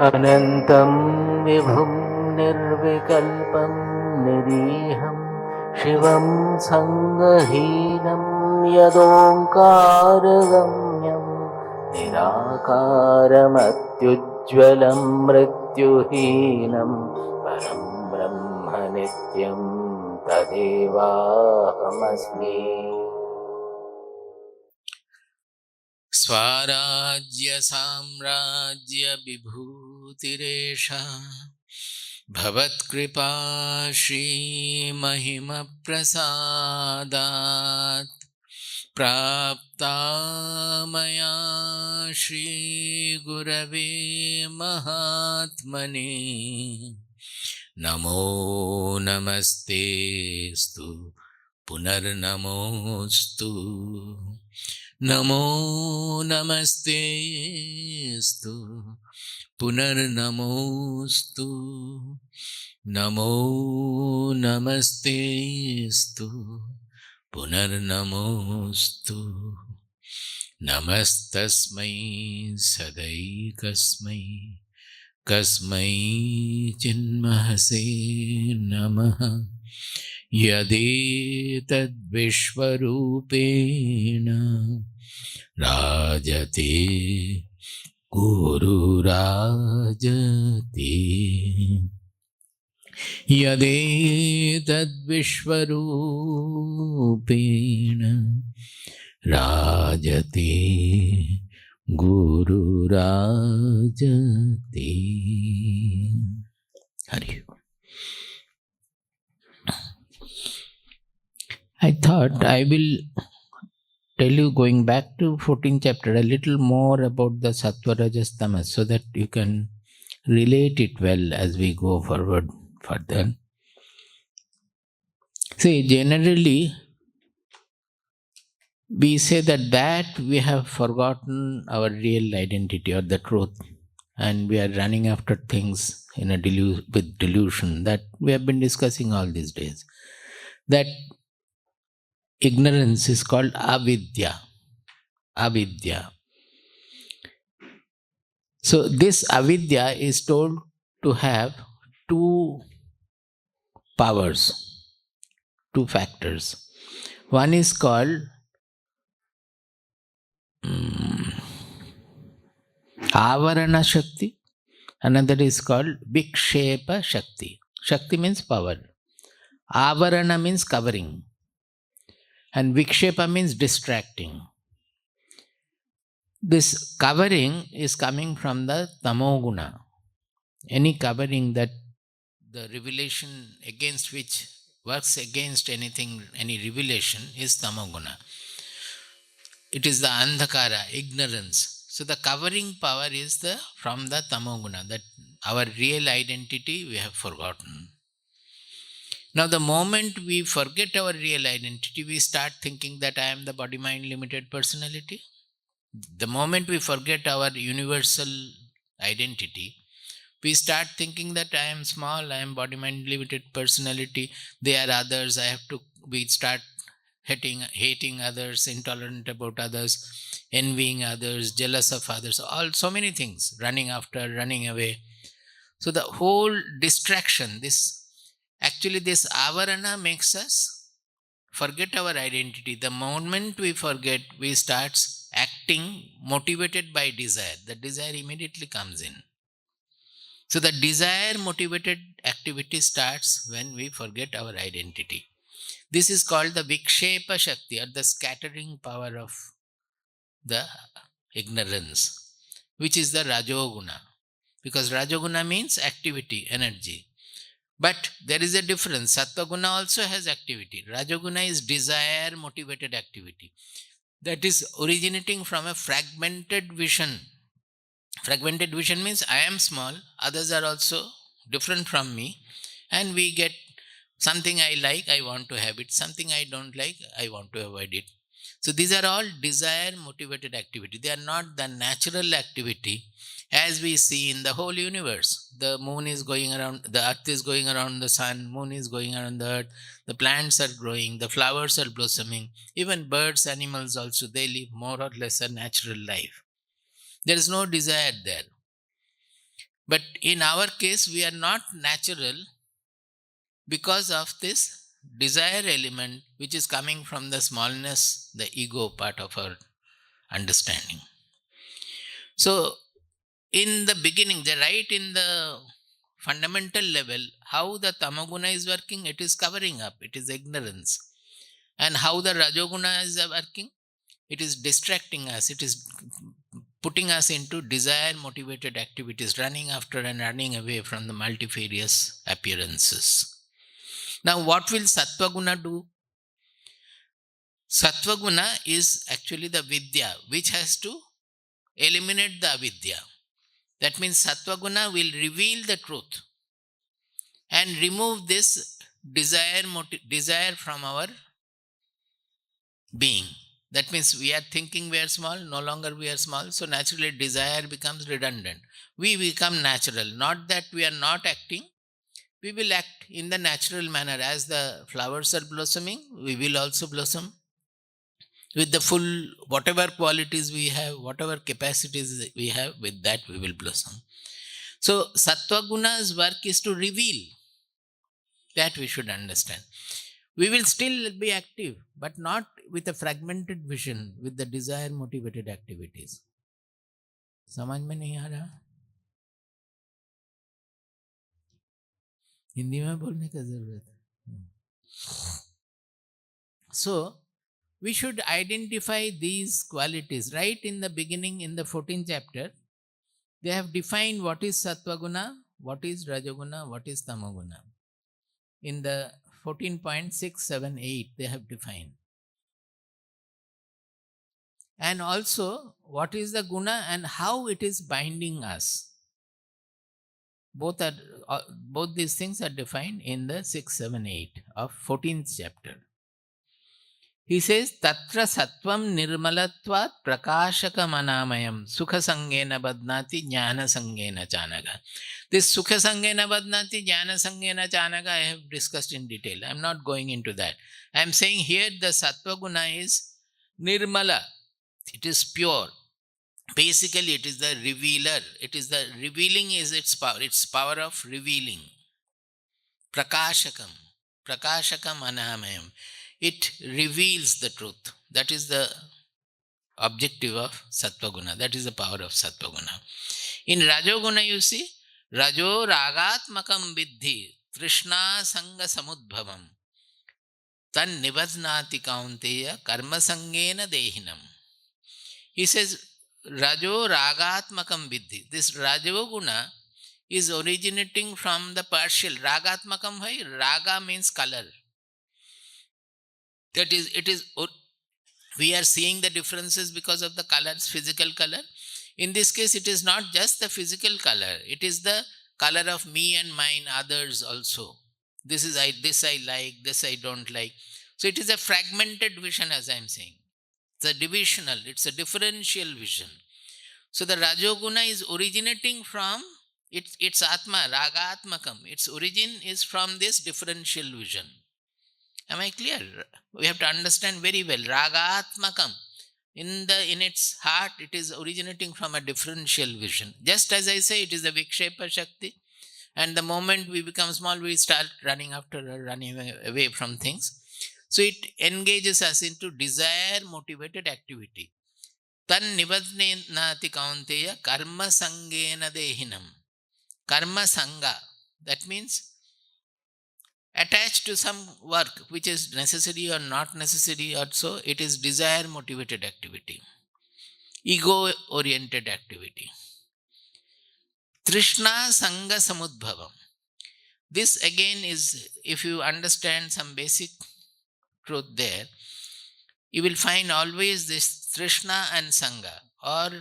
अनन्तं विभुं निर्विकल्पं निरीहं शिवं सङ्गहीनं यदोङ्कारगम्यं निराकारमत्युज्ज्वलं मृत्युहीनं परं ब्रह्म नित्यं तदेवाहमस्मि। स्वराज्य साम्राज्य विभूतिरेषा भवत्कृपा श्रीमहिमप्रसादात् प्राप्ता मया श्रीगुरवे महात्मने। नमो नमस्तेस्तु पुनर्नमोस्तु। नमो नमस्तेस्तु पुनर्नमोस्तु। नमो नमस्तेस्तु पुनर्नमोस्तु। नमस्तस्मै सदैकस्मै कस्मै चिन्महसे नमः। यदेतद्विश्वरूपेण राजते गुरुराजते। यदेतद्विश्वरूपेण राजते गुरुराजते। हरि ओम। I thought I will tell you, going back to 14th chapter, a little more about the Sattva, Rajas, Tamas, so that you can relate it well as we go forward further. See, generally, we say that we have forgotten our real identity or the truth, and we are running after things in a with delusion that we have been discussing all these days. That ignorance is called avidya. Avidya. So this avidya is told to have two powers, two factors. One is called avarana shakti, another is called vikshepa shakti. Shakti means power. Avarana means covering, and vikshepa means distracting. This covering is coming from the tamoguna. Any covering that the revelation against which works against anything, any revelation is tamoguna. It is the andhakara, ignorance. So the covering power is from the tamoguna, that our real identity we have forgotten. Now the moment we forget our real identity, we start thinking that I am the body-mind limited personality. The moment we forget our universal identity, we start thinking that I am small, I am body-mind limited personality, they are others, we start hating others, intolerant about others, envying others, jealous of others, so many things, running after, running away. So the whole distraction, this avarana makes us forget our identity. The moment we forget, we start acting motivated by desire. The desire immediately comes in. So the desire motivated activity starts when we forget our identity. This is called the vikshepa shakti, or the scattering power of the ignorance, which is the rajoguna. Because rajoguna means activity, energy. But there is a difference. Sattvaguna also has activity. Rajoguna is desire motivated activity. That is originating from a fragmented vision. Fragmented vision means I am small, others are also different from me, and we get something I like, I want to have it. Something I don't like, I want to avoid it. So these are all desire motivated activity. They are not the natural activity as we see in the whole universe. The moon is going around, the earth is going around the sun, moon is going around the earth, the plants are growing, the flowers are blossoming, even birds, animals also, they live more or less a natural life. There is no desire there. But in our case, we are not natural because of this desire element which is coming from the smallness, the ego part of our understanding. So, in the beginning, the right in the fundamental level, how the tamaguna is working, it is covering up, it is ignorance. And how the rajoguna is working, it is distracting us, it is putting us into desire motivated activities, running after and running away from the multifarious appearances. Now, what will Sattva Guna do? Sattva Guna is actually the Vidya, which has to eliminate the Avidya. That means Sattva Guna will reveal the truth and remove this desire from our being. That means we are thinking we are small, no longer we are small, so naturally desire becomes redundant. We become natural. Not that we are not acting, we will act in the natural manner. As the flowers are blossoming, we will also blossom with the full, whatever qualities we have, whatever capacities we have, with that we will blossom. So, Sattva Guna's work is to reveal that we should understand. We will still be active, but not with a fragmented vision, with the desire motivated activities. समझ में नहीं आ रहा? हिंदी में बोलने का जरूरत है. So, we should identify these qualities. Right in the beginning, in the 14th chapter, they have defined what is Sattva Guna, what is Rajoguna, what is Tamoguna. In the 14.678, they have defined. And also, what is the Guna and how it is binding us. Both these things are defined in the 678 of 14th chapter. He says, Tatra Sattvam Nirmalatvat Prakashaka Manamayam Sukha Sangena Badnati Jnana Sangena Chanaga. This Sukha Sangena Badnati Jnana Sangena Chanaga I have discussed in detail. I am not going into that. I am saying here the Sattva Guna is Nirmala. It is pure. Basically, it is the revealer. It is the revealing is its power. Its power of revealing. Prakashakam. Prakashakam Anamayam. It reveals the truth. That is the objective of Sattva Guna. That is the power of Sattva Guna. In Rajoguna, you see, Rajo Ragatmakam Vidhi Trishna Sanga Samudbhavam Tan Nivadnati Kaunteya Karma Sangena Dehinam. He says, Rajo Ragatmakam Vidhi. This Rajoguna is originating from the partial. Ragatmakam hai, Raga means color. That is, we are seeing the differences because of the colors, physical color. In this case, it is not just the physical color. It is the color of me and mine, others also. This I like, this I don't like. So it is a fragmented vision, as I am saying. It's a divisional, it's a differential vision. So the Rajoguna is originating from its Atma, Ragatmakam. Its origin is from this differential vision. Am I clear? We have to understand very well. Ragatmakam. In its heart, it is originating from a differential vision. Just as I say, it is the Vikshepa Shakti. And the moment we become small, we start running away from things. So it engages us into desire motivated activity. Tan nivadnati kaunteya karma sangena dehinam. Karma sanga. That means attached to some work which is necessary or not necessary, also it is desire motivated activity, ego oriented activity. Trishna Sanga Samudbhavam. This again is, if you understand some basic truth there, you will find always this Trishna and Sanga, or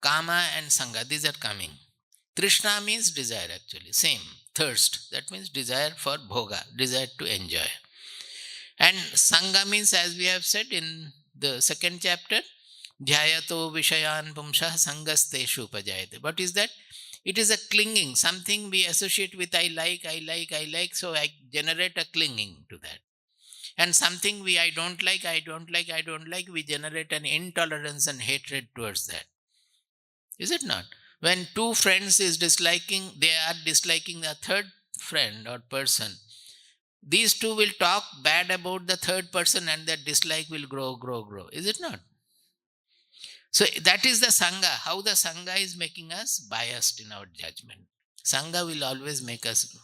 Kama and Sanga, these are coming. Trishna means desire actually, same. Thirst, that means desire for bhoga, desire to enjoy. And Sanga means, as we have said in the second chapter, Dhyayato Vishayan Pumsha Sangasteshu Upajayate. What is that? It is a clinging, something we associate with I like, so I generate a clinging to that. And something I don't like, we generate an intolerance and hatred towards that. Is it not? When two friends is disliking, they are disliking the third friend or person, these two will talk bad about the third person and their dislike will grow. Is it not? So that is the Sangha, how the Sangha is making us biased in our judgment. Sangha will always make us.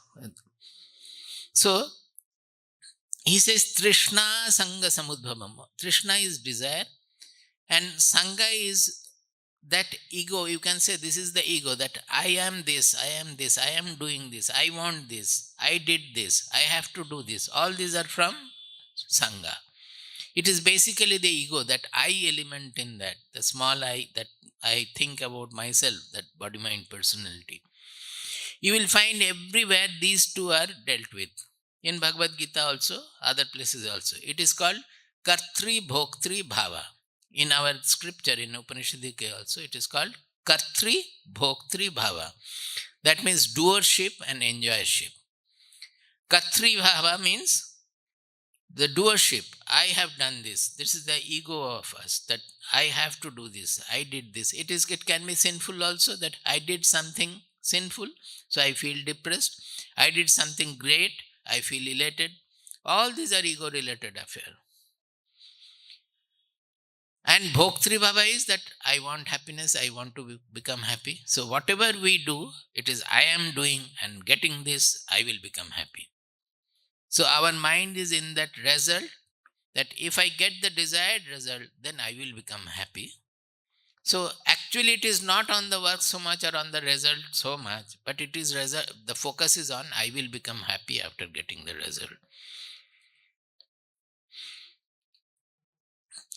So he says, Trishna Sangha Samudbhavam. Trishna is desire, and Sangha is that ego. You can say this is the ego, that I am this, I am this, I am doing this, I want this, I did this, I have to do this. All these are from Sangha. It is basically the ego, that I element in that, the small I that I think about myself, that body, mind, personality. You will find everywhere these two are dealt with. In Bhagavad Gita also, other places also. It is called Kartri Bhoktri Bhava. In our scripture, in Upanishadika also, it is called Kartri Bhoktri Bhava. That means doership and enjoyership. Kartri Bhava means the doership. I have done this. This is the ego of us, that I have to do this. I did this. It can be sinful also, that I did something sinful, so I feel depressed. I did something great, I feel elated. All these are ego related affairs. And Bhoktri Bhava is that I want happiness, I want to become happy. So whatever we do, it is I am doing and getting this, I will become happy. So our mind is in that result, that if I get the desired result, then I will become happy. So actually it is not on the work so much or on the result so much, but it is the focus is on I will become happy after getting the result.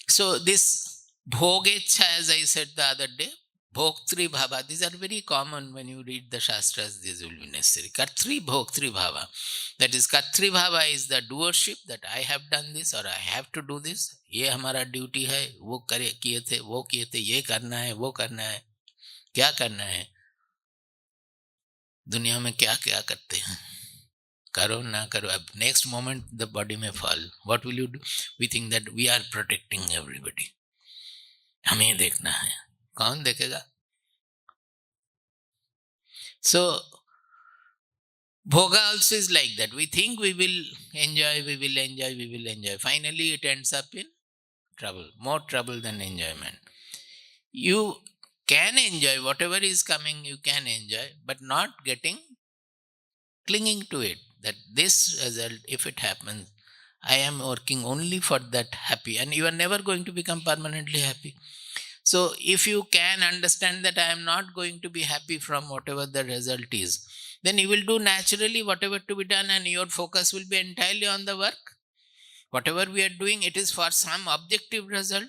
So this bhogecha, as I said the other day, bhoktri bhava, these are very common when you read the Shastras, these will be necessary. Kartri bhoktri bhava. That is, Kartri bhava is the doership, that I have done this or I have to do this. ये हमारा duty है, वो किए थे, ये करना है, वो करना है. क्या करना है? दुनिया में क्या क्या करते हैं? करो ना करो, अब next moment the body may fall. What will you do? We think that we are protecting everybody. हमें देखना है. कौन देखेगा? So Bhoga also is like that. We think we will enjoy. Finally, it ends up in trouble. More trouble than enjoyment. You can enjoy whatever is coming, you can enjoy, but not clinging to it. That this result, if it happens, I am working only for that happy, and you are never going to become permanently happy. So, if you can understand that I am not going to be happy from whatever the result is, then you will do naturally whatever to be done, and your focus will be entirely on the work. Whatever we are doing, it is for some objective result.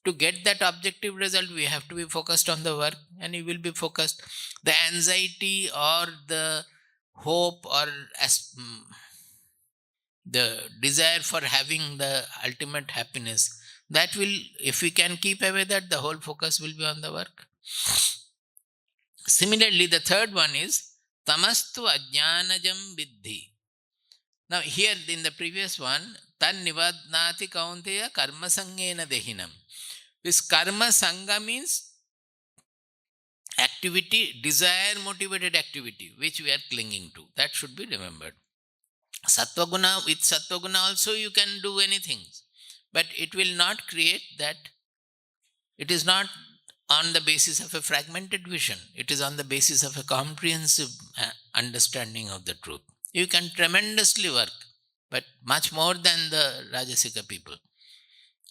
To get that objective result, we have to be focused on the work, and you will be focused. The anxiety or the hope or the desire for having the ultimate happiness, that will, if we can keep away that, the whole focus will be on the work. Similarly, the third one is tamastu ajnanajam viddhi. Now here in the previous one, tan nivadnati kaunteya karma sangena dehinam. This karma sangha means activity, desire motivated activity, which we are clinging to. That should be remembered. Sattva-guna, with sattva-guna also you can do anything, but it will not create that. It is not on the basis of a fragmented vision. It is on the basis of a comprehensive understanding of the truth. You can tremendously work, but much more than the Rajasika people.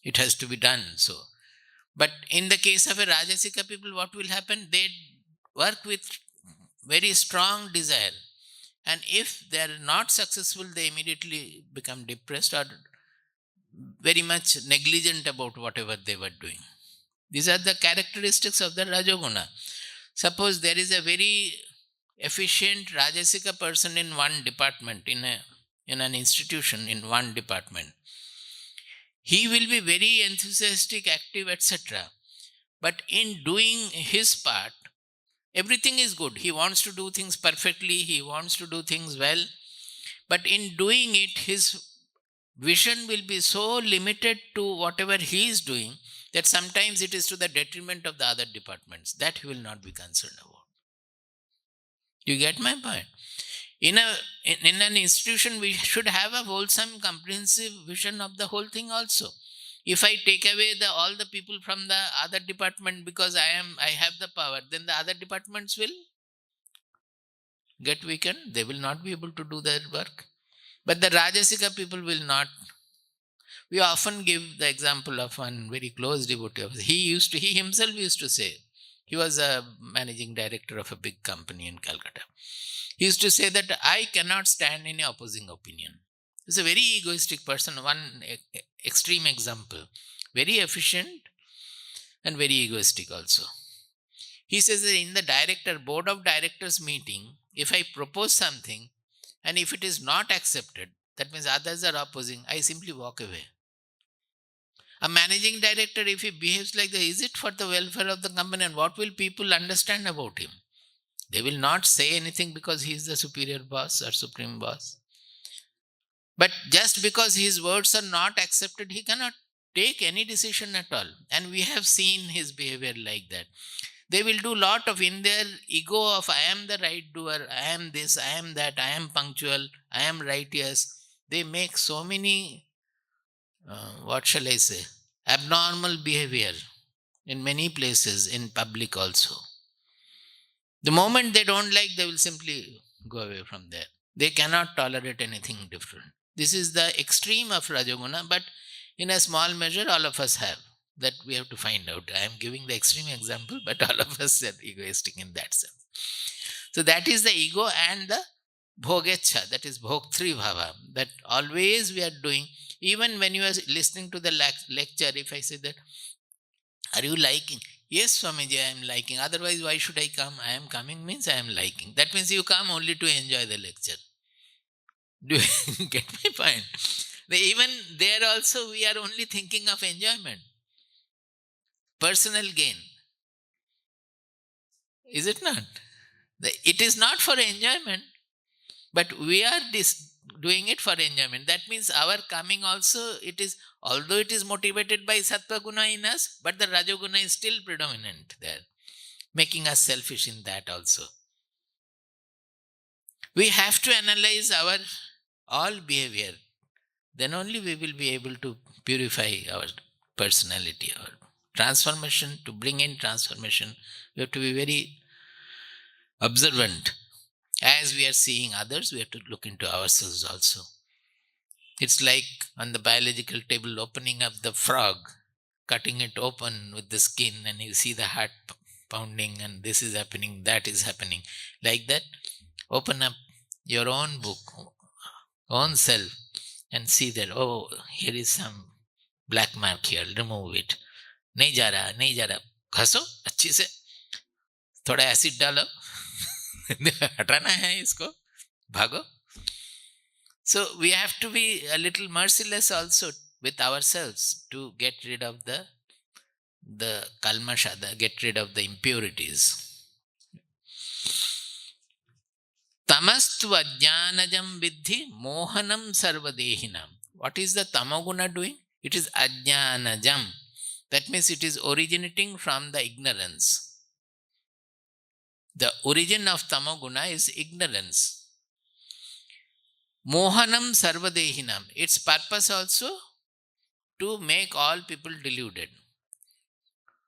It has to be done so. But in the case of a Rajasika people, what will happen? They work with very strong desire. And if they are not successful, they immediately become depressed or very much negligent about whatever they were doing. These are the characteristics of the Rajoguna. Suppose there is a very efficient Rajasika person in one department, in an institution, in one department. He will be very enthusiastic, active, etc. But in doing his part, everything is good. He wants to do things perfectly. He wants to do things well. But in doing it, his vision will be so limited to whatever he is doing that sometimes it is to the detriment of the other departments. That he will not be concerned about. You get my point? In an institution, we should have a wholesome, comprehensive vision of the whole thing also. If I take away all the people from the other department because I have the power, then the other departments will get weakened. They will not be able to do their work. But the Rajasika people will not. We often give the example of one very close devotee of ours. He himself used to say, he was a managing director of a big company in Calcutta. He used to say that I cannot stand any opposing opinion. He's a very egoistic person. One extreme example. Very efficient and very egoistic also. He says that in the board of directors meeting, if I propose something and if it is not accepted, that means others are opposing, I simply walk away. A managing director, if he behaves like that, is it for the welfare of the company, and what will people understand about him? They will not say anything because he is the superior boss or supreme boss. But just because his words are not accepted, he cannot take any decision at all. And we have seen his behavior like that. They will do lot of, in their ego of I am the right doer, I am this, I am that, I am punctual, I am righteous. They make so many, what shall I say, abnormal behavior in many places, in public also. The moment they don't like, they will simply go away from there. They cannot tolerate anything different. This is the extreme of Rajoguna, but in a small measure, all of us have. That we have to find out. I am giving the extreme example, but all of us are egoistic in that sense. So that is the ego and the bhogecha, that is bhoktri bhava, that always we are doing. Even when you are listening to the lecture, if I say that, are you liking? Yes, Swamiji, I am liking. Otherwise, why should I come? I am coming means I am liking. That means you come only to enjoy the lecture. Do you get my point? Even there also, we are only thinking of enjoyment, personal gain. Is it not? It is not for enjoyment, but we are doing it for enjoyment. That means our coming also, it is, although it is motivated by sattva guna in us, but the rajoguna is still predominant there, making us selfish in that also. We have to analyze our all behavior. Then only we will be able to purify our personality, our transformation. To bring in transformation, we have to be very observant. As we are seeing others, we have to look into ourselves also. It's like on the biological table, opening up the frog, cutting it open with the skin, and you see the heart pounding, and this is happening, that is happening. Like that, open up your own book, own self, and see that, oh, here is some black mark here, remove it. नहीं जा रहा, घसो अच्छी से, थोड़ा acid डालो, हटाना है इसको, भागो. So we have to be a little merciless also with ourselves to get rid of the kalmasha, get rid of the impurities. Tamastu ajnanajam vidhi mohanam sarvadehinam. What is the tamoguna doing? It is ajnanajam. That means it is originating from the ignorance. The origin of tamoguna is ignorance. Mohanam sarvadehinam. Its purpose also to make all people deluded.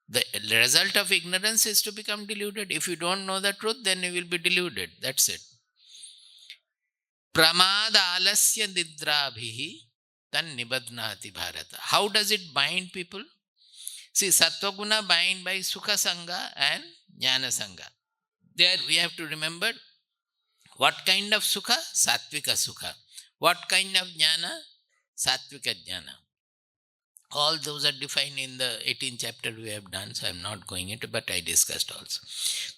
The result of ignorance is to become deluded. If you don't know the truth, then you will be deluded. That's it. Pramada alasya nidrabhihi tan nibadnati bharata. How does it bind people? See, Sattvaguna bind by Sukha Sangha and Jnana Sangha. There we have to remember what kind of Sukha? Sattvika Sukha. What kind of Jnana? Sattvika Jnana. All those are defined in the 18th chapter we have done, so I am not going into, but I discussed also.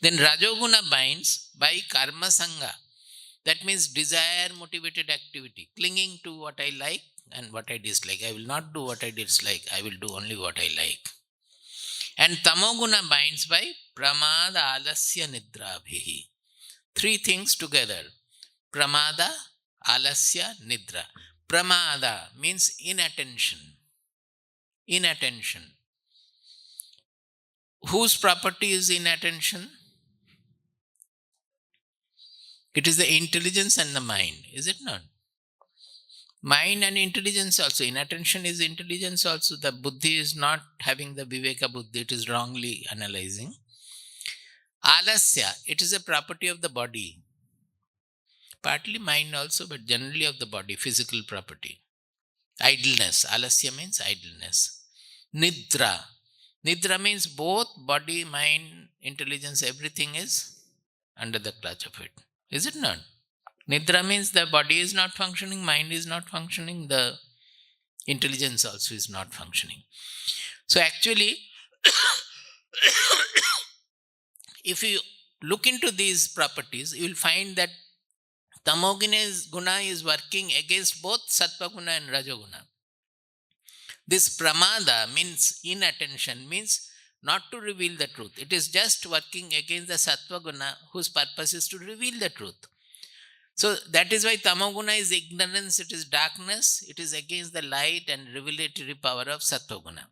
Then Rajoguna binds by Karma Sangha. That means desire motivated activity, clinging to what I like and what I dislike. I will not do what I dislike, I will do only what I like. And Tamoguna binds by Pramada Alasya Nidrabhihi. Three things together. Pramada, Alasya, Nidra. Pramada means inattention. Inattention. Whose property is inattention? It is the intelligence and the mind, is it not? Mind and intelligence also. Inattention is intelligence also. The buddhi is not having the viveka buddhi, it is wrongly analyzing. Alasya, it is a property of the body. Partly mind also, but generally of the body, physical property. Idleness. Alasya means idleness. Nidra. Nidra means both body, mind, intelligence, everything is under the clutch of it. Is it not? Nidra means the body is not functioning, mind is not functioning, the intelligence also is not functioning. So actually, if you look into these properties, you will find that tamoguna guna is working against both sattva guna and rajoguna. This pramada means inattention, means not to reveal the truth. It is just working against the sattva guna whose purpose is to reveal the truth. So that is why tamoguna is ignorance, it is darkness, it is against the light and revelatory power of sattva guna.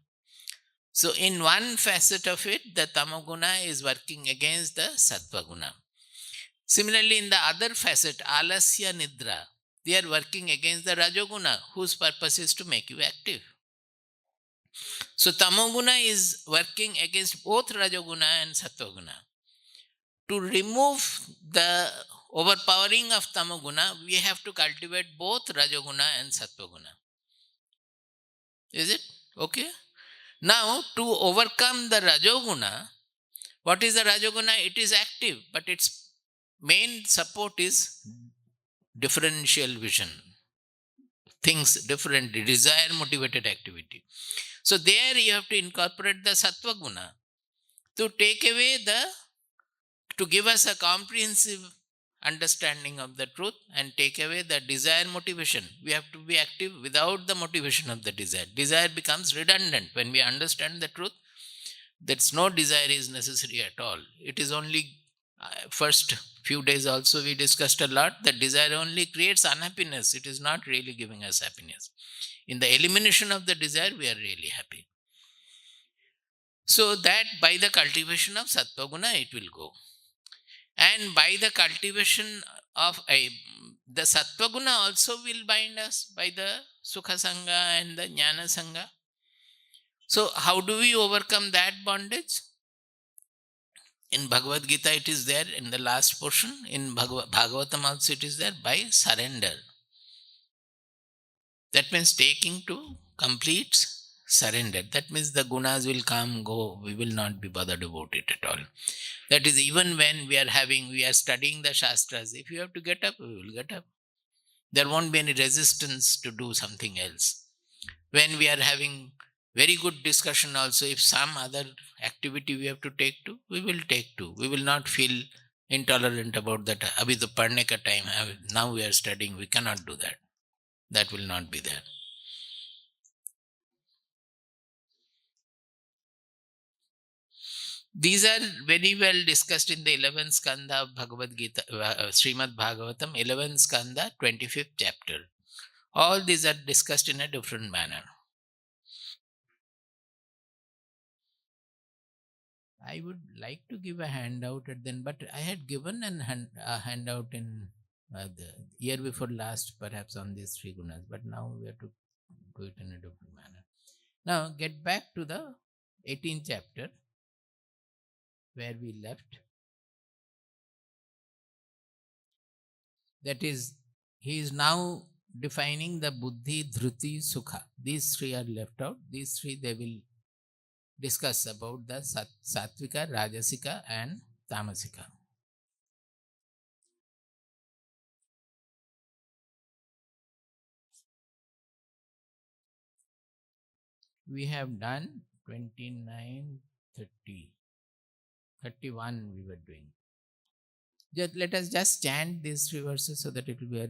So in one facet of it, the tamoguna is working against the sattva guna. Similarly, in the other facet, alasya nidra, they are working against the rajoguna whose purpose is to make you active. So tamoguna is working against both rajoguna and sattva-guna. To remove the overpowering of tamoguna, we have to cultivate both rajoguna and sattva-guna. Is it? Okay. Now, to overcome the rajoguna, what is the rajoguna? It is active, but its main support is differential vision. Things differently, desire motivated activity. So there you have to incorporate the sattva guna to take away to give us a comprehensive understanding of the truth and take away the desire motivation. We have to be active without the motivation of the desire. Desire becomes redundant. When we understand the truth, that's no desire is necessary at all. It is only first few days also we discussed a lot that desire only creates unhappiness. It is not really giving us happiness. In the elimination of the desire, we are really happy. So that by the cultivation of sattva guna, it will go. And by the cultivation of the sattva guna also will bind us by the sukha sangha and the jnana sangha. So how do we overcome that bondage? In Bhagavad Gita it is there in the last portion. In Bhagavatam also it is there, by surrender. That means taking to complete surrender. That means the gunas will come, go. We will not be bothered about it at all. That is, even when we are studying the Shastras, if you have to get up, we will get up. There won't be any resistance to do something else. When we are having very good discussion also, if some other activity we have to take to, we will take to. We will not feel intolerant about that. Abhi to padne ka time hai, now we are studying, we cannot do that. That will not be there. These are very well discussed in the 11th skanda of Bhagavad Gita, Srimad Bhagavatam, 11th skanda, 25th chapter. All these are discussed in a different manner. I would like to give a handout at then, but I had given a handout in the year before last, perhaps on these three gunas, but now we have to do it in a different manner. Now, get back to the 18th chapter where we left. That is, he is now defining the buddhi, dhriti, sukha. These three are left out. These three they will discuss about the Sattvika, Rajasika and Tamasika. We have done 29, 30, 31 we were doing. Let us just chant these three verses so that it will be a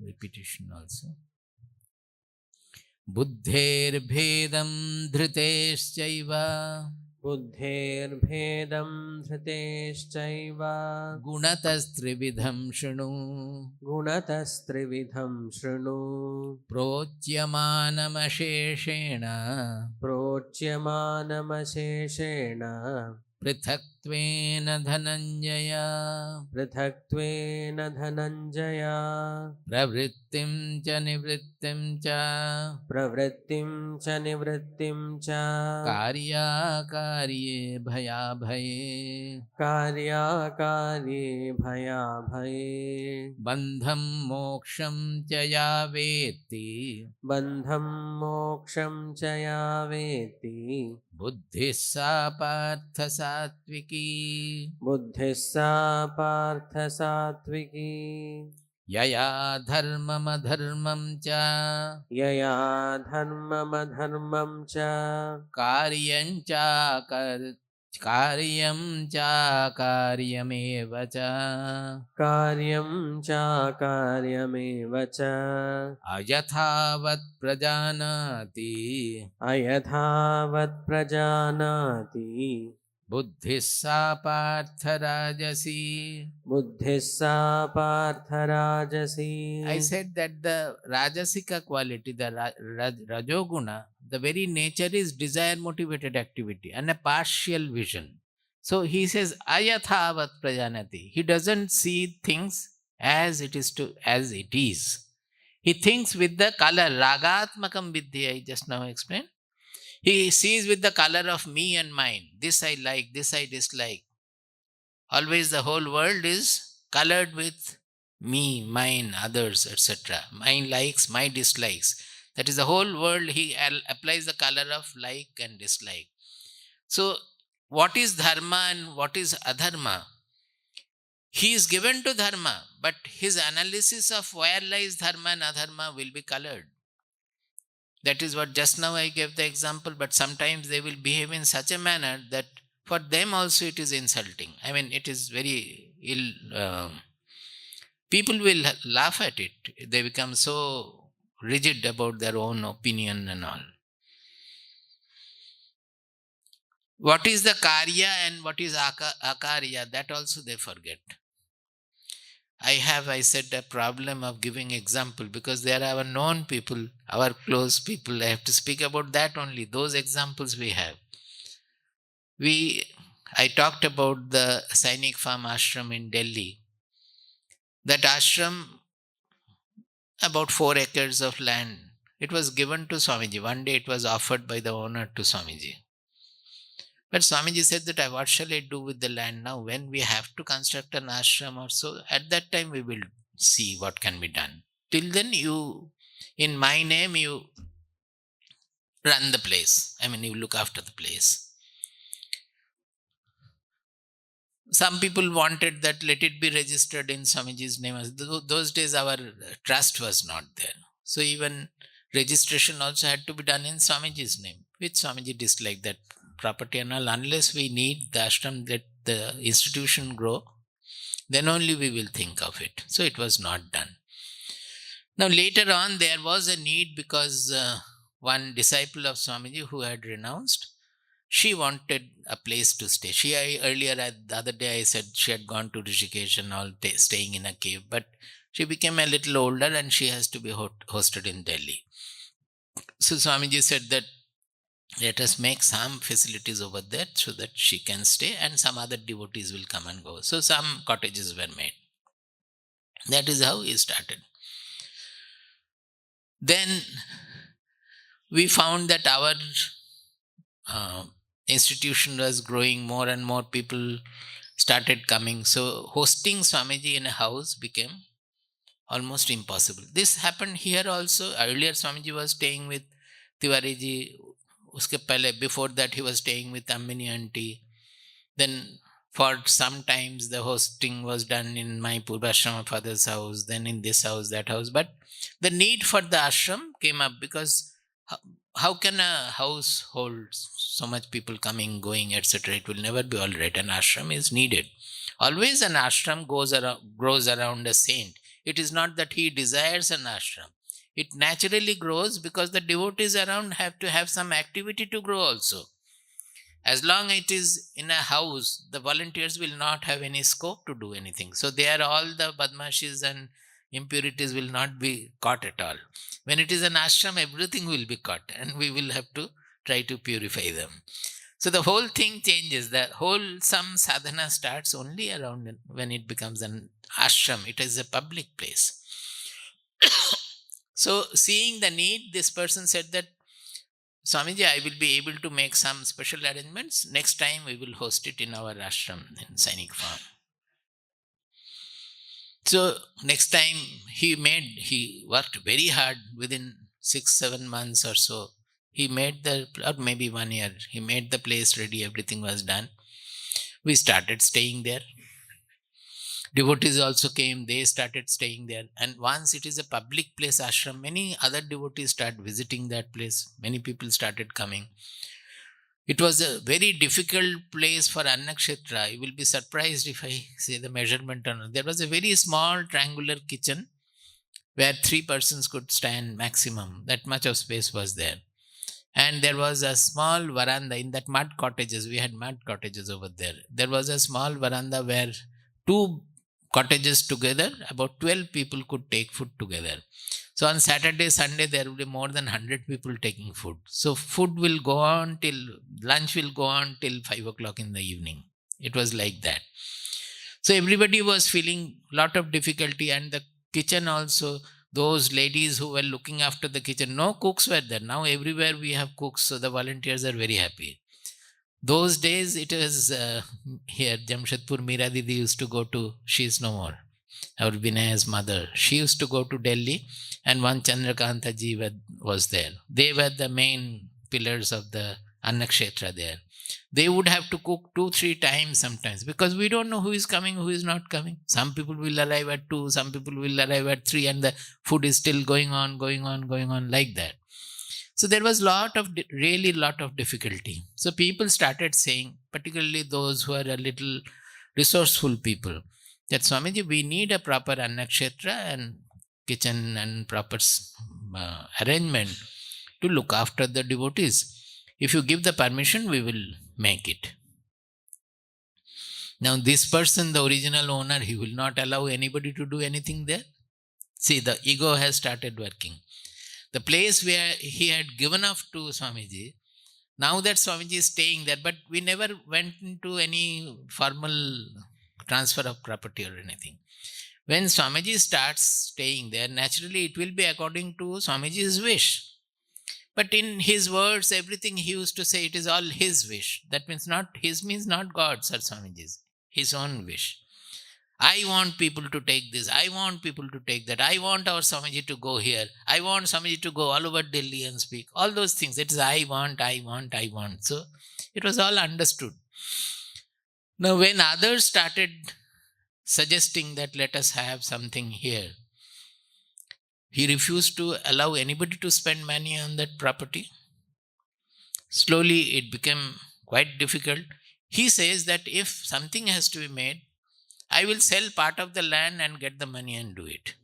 repetition also. Buddher bhedam dhriteschaiva बुद्धेर्भेदं धृतेश्चैव गुणतस्त्रिविधं शृणु गुणतस्त्रिविधं शृणु प्रोच्यमानमशेषेण प्रोच्यमानमशेषेण पृथक्त्वेन धनञ्जय पृथक्त्वेन धनञ्जय प्रवृत्तिं च निवृत्तिं च प्रवृत्तिं च निवृत्तिं च कार्याकार्ये भयाभये कार्याकार्ये भयाभये बन्धं मोक्षं च या वेत्ति बन्धं मोक्षं च या वेत्ति बुद्धिः सा पार्थ सात्विकी बुद्धिः सा पार्थ सात्विकी यया धर्ममधर्मं च यया धर्ममधर्मं च कार्यं चाकार्यमेव च कार्यं चाकार्यमेव च अयथावत् प्रजानाति अयथावत् प्रजानाति बुद्धिः सा पार्थ राजसी. बुद्धिः सा पार्थ राजसी. I said that the rajasika quality, the rajoguna, the very nature is desire motivated activity and a partial vision. So he says ayathavat prajanati. He doesn't see things as it is. He thinks with the color ragatmakam vidya. I just now explained. He sees with the color of me and mine. This I like, this I dislike. Always the whole world is colored with me, mine, others, etc. Mine likes, my dislikes. That is the whole world. He applies the color of like and dislike. So, what is dharma and what is adharma? He is given to dharma, but his analysis of where lies dharma and adharma will be colored. That is what just now I gave the example, but sometimes they will behave in such a manner that for them also it is insulting. I mean, it is very ill. People will laugh at it. They become so rigid about their own opinion and all. What is the karya and what is akarya? That also they forget. I said, a problem of giving example because they are our known people, our close people. I have to speak about that only. Those examples we have. I talked about the Sainik Farm ashram in Delhi. That ashram, about 4 acres of land, it was given to Swamiji. One day it was offered by the owner to Swamiji. But Swamiji said that what shall I do with the land now when we have to construct an ashram or so? At that time we will see what can be done. Till then in my name, you run the place. I mean, you look after the place. Some people wanted that let it be registered in Swamiji's name. Those days our trust was not there. So even registration also had to be done in Swamiji's name, which Swamiji disliked that property and all. Unless we need the ashram, let the institution grow, then only we will think of it. So it was not done. Now later on there was a need because one disciple of Swamiji who had renounced, she wanted a place to stay. The other day I said she had gone to Rishikesh and all, staying in a cave, but she became a little older and she has to be hosted in Delhi. So Swamiji said that let us make some facilities over there so that she can stay and some other devotees will come and go. So some cottages were made. That is how he started. Then we found that our institution was growing, more and more people started coming. So hosting Swamiji in a house became almost impossible. This happened here also. Earlier Swamiji was staying with Tiwariji. Before that he was staying with Ammini auntie. Then for some times the hosting was done in my Purvashrama father's house, then in this house, that house. But the need for the ashram came up because how can a house hold so much people coming, going, etc.? It will never be all right. An ashram is needed. Always an ashram grows around a saint. It is not that he desires an ashram. It naturally grows because the devotees around have to have some activity to grow also. As long it is in a house, the volunteers will not have any scope to do anything. So there all the badmashis and impurities will not be caught at all. When it is an ashram, everything will be caught and we will have to try to purify them. So the whole thing changes. The wholesome sadhana starts only around when it becomes an ashram. It is a public place. So seeing the need, this person said that, Swamiji, I will be able to make some special arrangements. Next time we will host it in our ashram in Sainik Farm. So next time he worked very hard within 6-7 months or so. He made or maybe 1 year, he made the place ready, everything was done. We started staying there. Devotees also came, they started staying there. And once it is a public place, ashram, many other devotees start visiting that place. Many people started coming. It was a very difficult place for Annakshetra. You will be surprised if I say the measurement. There was a very small triangular kitchen where 3 persons could stand maximum. That much of space was there. And there was a small veranda in that mud cottages. We had mud cottages over there. There was a small veranda where 2 cottages together, about 12 people could take food together. So on Saturday, Sunday, there will be more than 100 people taking food. So food will go on till, lunch will go on till 5 o'clock in the evening. It was like that. So everybody was feeling lot of difficulty, and the kitchen also, those ladies who were looking after the kitchen, no cooks were there. Now everywhere we have cooks, so the volunteers are very happy. Those days it was here, Jamshedpur, Meera Didi used to go to, she is no more, our Vinaya's mother. She used to go to Delhi, and one Chandrakanta ji was there. They were the main pillars of the Annakshetra there. They would have to cook 2-3 times sometimes, because we don't know who is coming, who is not coming. Some people will arrive at 2, some people will arrive at 3, and the food is still going on like that. So there was really lot of difficulty. So people started saying, particularly those who are a little resourceful people, that Swamiji, we need a proper Annakshetra and kitchen and proper arrangement to look after the devotees. If you give the permission, we will make it. Now this person, the original owner, he will not allow anybody to do anything there. See, the ego has started working. The place where he had given off to Swamiji, now that Swamiji is staying there, but we never went into any formal transfer of property or anything. When Swamiji starts staying there, naturally it will be according to Swamiji's wish. But in his words, everything he used to say, it is all his wish. That means not his, means not God's or Swamiji's, his own wish. I want people to take this. I want people to take that. I want our Swamiji to go here. I want Swamiji to go all over Delhi and speak. All those things. It is I want. So it was all understood. Now when others started suggesting that let us have something here, he refused to allow anybody to spend money on that property. Slowly it became quite difficult. He says that if something has to be made, I will sell part of the land and get the money and do it.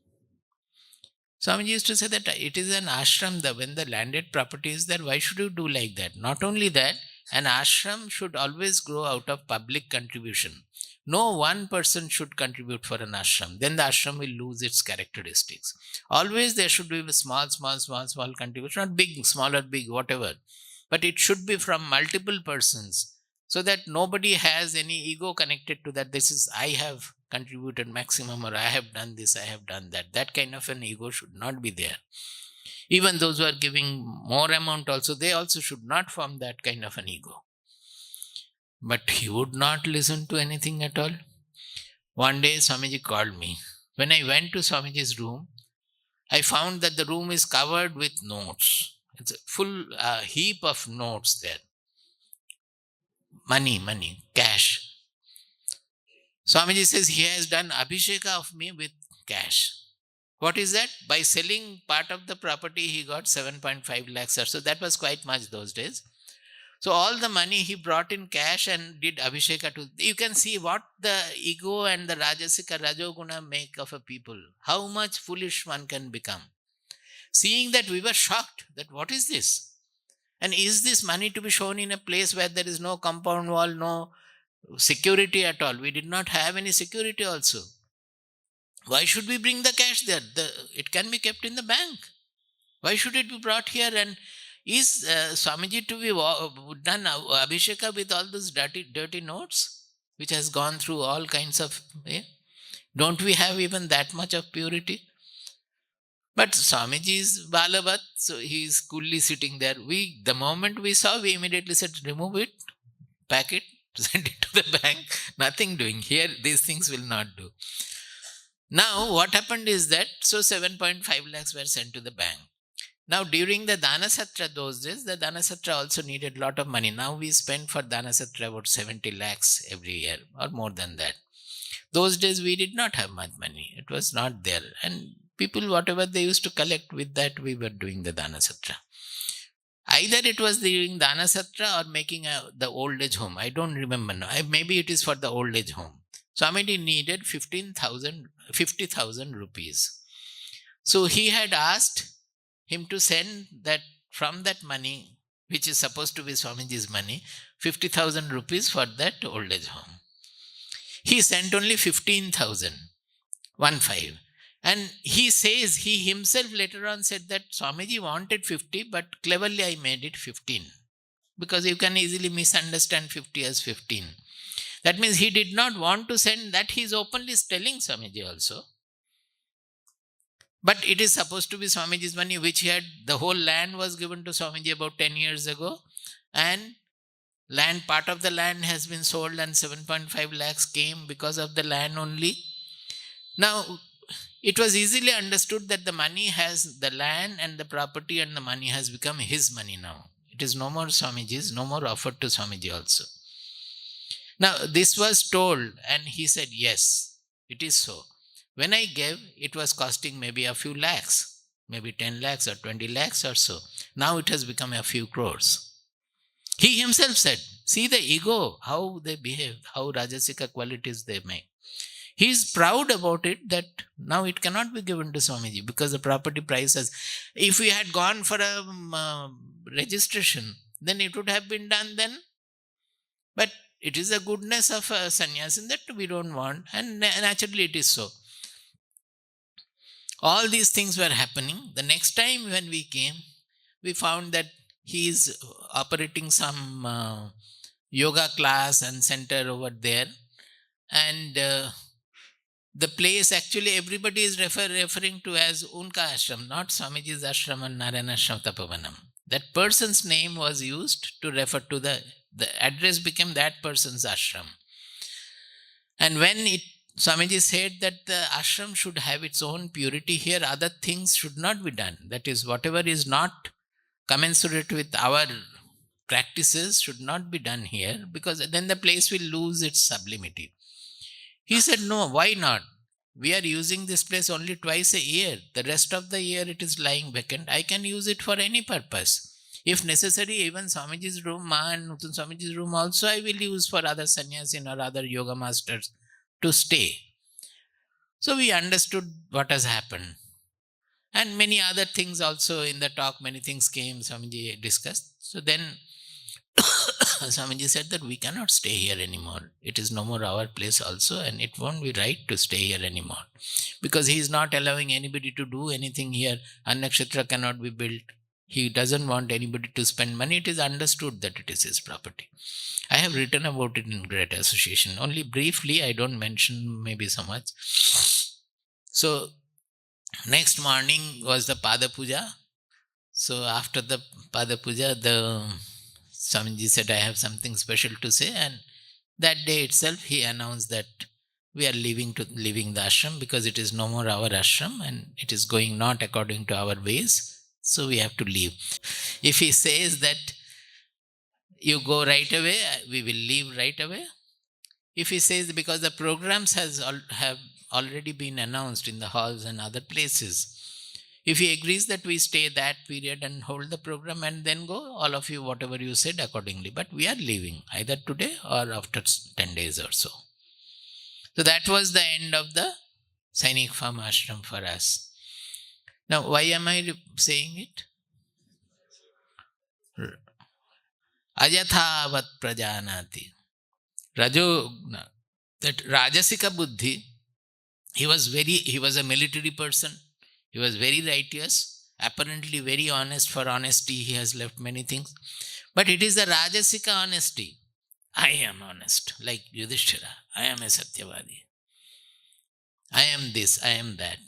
Swamiji used to say that it is an ashram, when the landed property is there, why should you do like that? Not only that, an ashram should always grow out of public contribution. No one person should contribute for an ashram. Then the ashram will lose its characteristics. Always there should be a small contribution, not big, small or big, whatever. But it should be from multiple persons, so that nobody has any ego connected to that. This is, I have contributed maximum, or I have done this, I have done that. That kind of an ego should not be there. Even those who are giving more amount also, they also should not form that kind of an ego. But he would not listen to anything at all. One day Swamiji called me. When I went to Swamiji's room, I found that the room is covered with notes. It's a full heap of notes there. Money, cash. Swamiji says he has done abhisheka of me with cash. What is that? By selling part of the property, he got 7.5 lakhs or so. That was quite much those days. So all the money he brought in cash and did abhisheka to. You can see what the ego and the rajasika, rajoguna make of a people. How much foolish one can become. Seeing that, we were shocked that what is this? And is this money to be shown in a place where there is no compound wall, no security at all? We did not have any security also. Why should we bring the cash there? It can be kept in the bank. Why should it be brought here? And is Swamiji to be done Abhisheka with all those dirty notes, which has gone through all kinds of... Don't we have even that much of purity? But Swamiji is Balabat, so he is coolly sitting there. The moment we saw, we immediately said, remove it, pack it, send it to the bank. Nothing doing. Here, these things will not do. Now, what happened is that, so 7.5 lakhs were sent to the bank. Now, during the Danasatra those days, the Danasatra also needed a lot of money. Now, we spend for Danasatra about 70 lakhs every year, or more than that. Those days, we did not have much money. It was not there. And people, whatever they used to collect, with that we were doing the Danasatra. Either it was during Danasatra or making the old age home. I don't remember now. Maybe it is for the old age home. Swamiji needed 50,000 rupees. So he had asked him to send that from that money, which is supposed to be Swamiji's money, 50,000 rupees for that old age home. He sent only 15,000, 15. And he says, he himself later on said that Swamiji wanted 50, but cleverly I made it 15. Because you can easily misunderstand 50 as 15. That means he did not want to send that. He is openly telling Swamiji also. But it is supposed to be Swamiji's money, which he had, the whole land was given to Swamiji about 10 years ago. And part of the land has been sold and 7.5 lakhs came because of the land only. Now, it was easily understood that the money has, the land and the property and the money has become his money now. It is no more Swamiji's, no more offered to Swamiji also. Now, this was told and he said, yes, it is so. When I gave, it was costing maybe a few lakhs, maybe 10 lakhs or 20 lakhs or so. Now it has become a few crores. He himself said, see the ego, how they behave, how Rajasika qualities they make. He is proud about it that now it cannot be given to Swamiji because the property price has... If we had gone for a registration, then it would have been done then. But it is the goodness of a sannyasin that we don't want, and naturally it is so. All these things were happening. The next time when we came, we found that he is operating some yoga class and center over there. And the place actually everybody is referring to as Unka Ashram, not Swamiji's Ashram and Narayana Ashram Tapavanam. That person's name was used to refer to the address became that person's ashram. And when Swamiji said that the ashram should have its own purity, here other things should not be done. That is, whatever is not commensurate with our practices should not be done here, because then the place will lose its sublimity. He said, no, why not? We are using this place only twice a year. The rest of the year it is lying vacant. I can use it for any purpose. If necessary, even Swamiji's room and Nutun Swamiji's room also I will use for other sannyasin or other yoga masters to stay. So we understood what has happened. And many other things also in the talk, many things came, Swamiji discussed. So then Swamiji said that we cannot stay here anymore. It is no more our place also, and it won't be right to stay here anymore. Because he is not allowing anybody to do anything here. Annakshetra cannot be built. He doesn't want anybody to spend money. It is understood that it is his property. I have written about it in Great Association. Only briefly, I don't mention maybe so much. So, next morning was the Pada Puja. So, after the Pada Puja, the Swamiji said, I have something special to say. And that day itself, he announced that we are leaving the ashram because it is no more our ashram and it is going not according to our ways. So we have to leave. If he says that you go right away, we will leave right away. If he says because the programs have already been announced in the halls and other places, if he agrees that we stay that period and hold the program and then go, all of you, whatever you said accordingly. But we are leaving either today or after 10 days or so. So that was the end of the Sainik Farm Ashram for us. Now, why am I saying it? Ayathavat prajanati. Rajoguna. That Rajasika buddhi, he was a military person. He was very righteous, apparently very honest. For honesty, he has left many things. But it is the Rajasika honesty. I am honest, like Yudhishthira. I am a Satyavadi. I am this, I am that.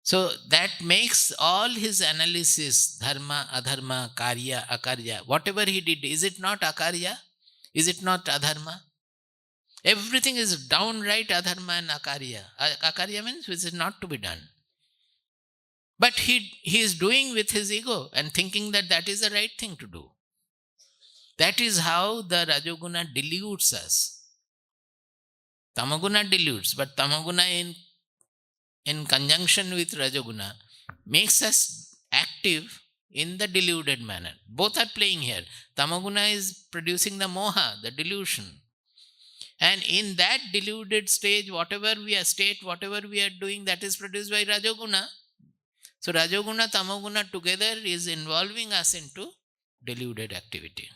So that makes all his analysis, dharma, adharma, karya, akarya, whatever he did, is it not akarya? Is it not adharma? Everything is downright adharma and akarya. Akarya means which is not to be done. But he is doing with his ego and thinking that that is the right thing to do. That is how the Rajoguna deludes us. Tamaguna deludes, but Tamaguna in conjunction with Rajoguna makes us active in the deluded manner. Both are playing here. Tamaguna is producing the moha, the delusion. And in that deluded stage, whatever we are doing, that is produced by Rajoguna. So Rajoguna, Tamoguna together is involving us into deluded activity.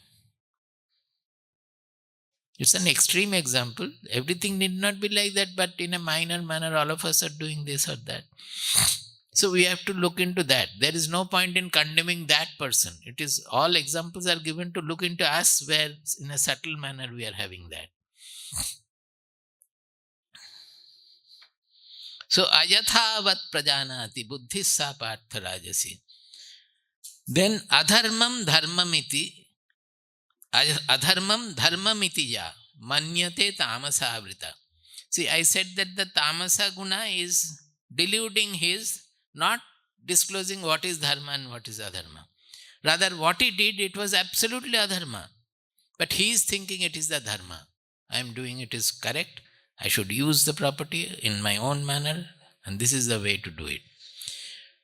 It's an extreme example. Everything need not be like that, but in a minor manner, all of us are doing this or that. So we have to look into that. There is no point in condemning that person. It is all examples are given to look into us where in a subtle manner we are having that. So ayathavat prajanati buddhissa partha rajasi. Then adharmam dharmamiti. Adharmam dharmamiti ya manyate tamasa avrita. See, I said that the tamasa guna is deluding his, not disclosing what is dharma and what is adharma. Rather, what he did, it was absolutely adharma. But he is thinking it is the dharma. I am doing it is correct. I should use the property in my own manner, and this is the way to do it.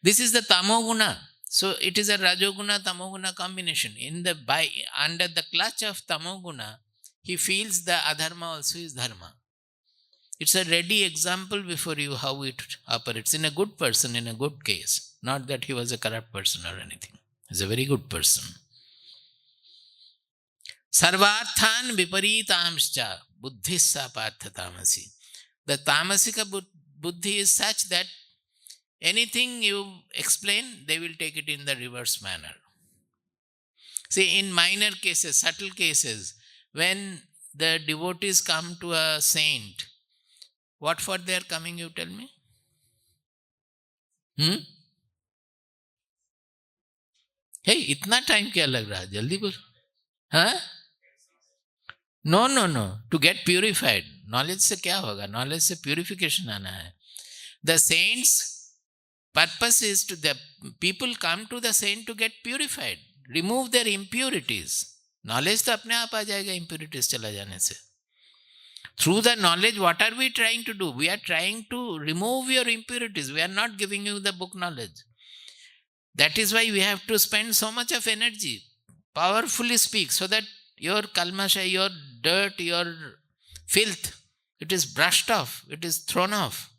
This is the tamoguna. So it is a rajoguna tamoguna combination. Under the clutch of tamoguna, he feels the adharma also is dharma. It's a ready example before you how it operates in a good person, in a good case. Not that he was a corrupt person or anything. He's a very good person. Sarvarthan viparitamscha buddhissa partha tamasi. The tamasika buddhi is such that anything you explain, they will take it in the reverse manner. See, in minor cases, subtle cases, when the devotees come to a saint, what for they are coming, you tell me? Hey, itna time kya lag raha? Jaldi bol. Huh? No. To get purified. Knowledge se kya hoga? Knowledge se purification aana hai. The saints' purpose is the people come to the saint to get purified. Remove their impurities. Knowledge to apne aap aa jayega impurities chala jane se. Through the knowledge, what are we trying to do? We are trying to remove your impurities. We are not giving you the book knowledge. That is why we have to spend so much of energy. Powerfully speak so that your kalmasha, your dirt, your filth, it is brushed off. It is thrown off.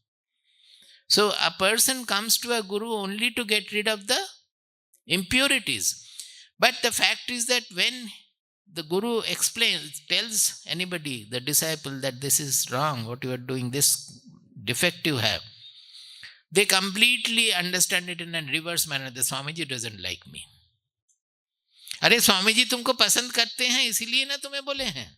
So a person comes to a guru only to get rid of the impurities. But the fact is that when the guru tells anybody, the disciple, that this is wrong, what you are doing, this defect you have, they completely understand it in a reverse manner. The Swamiji doesn't like me. अरे स्वामी जी तुमको पसंद करते हैं इसीलिए ना तुम्हें बोले हैं.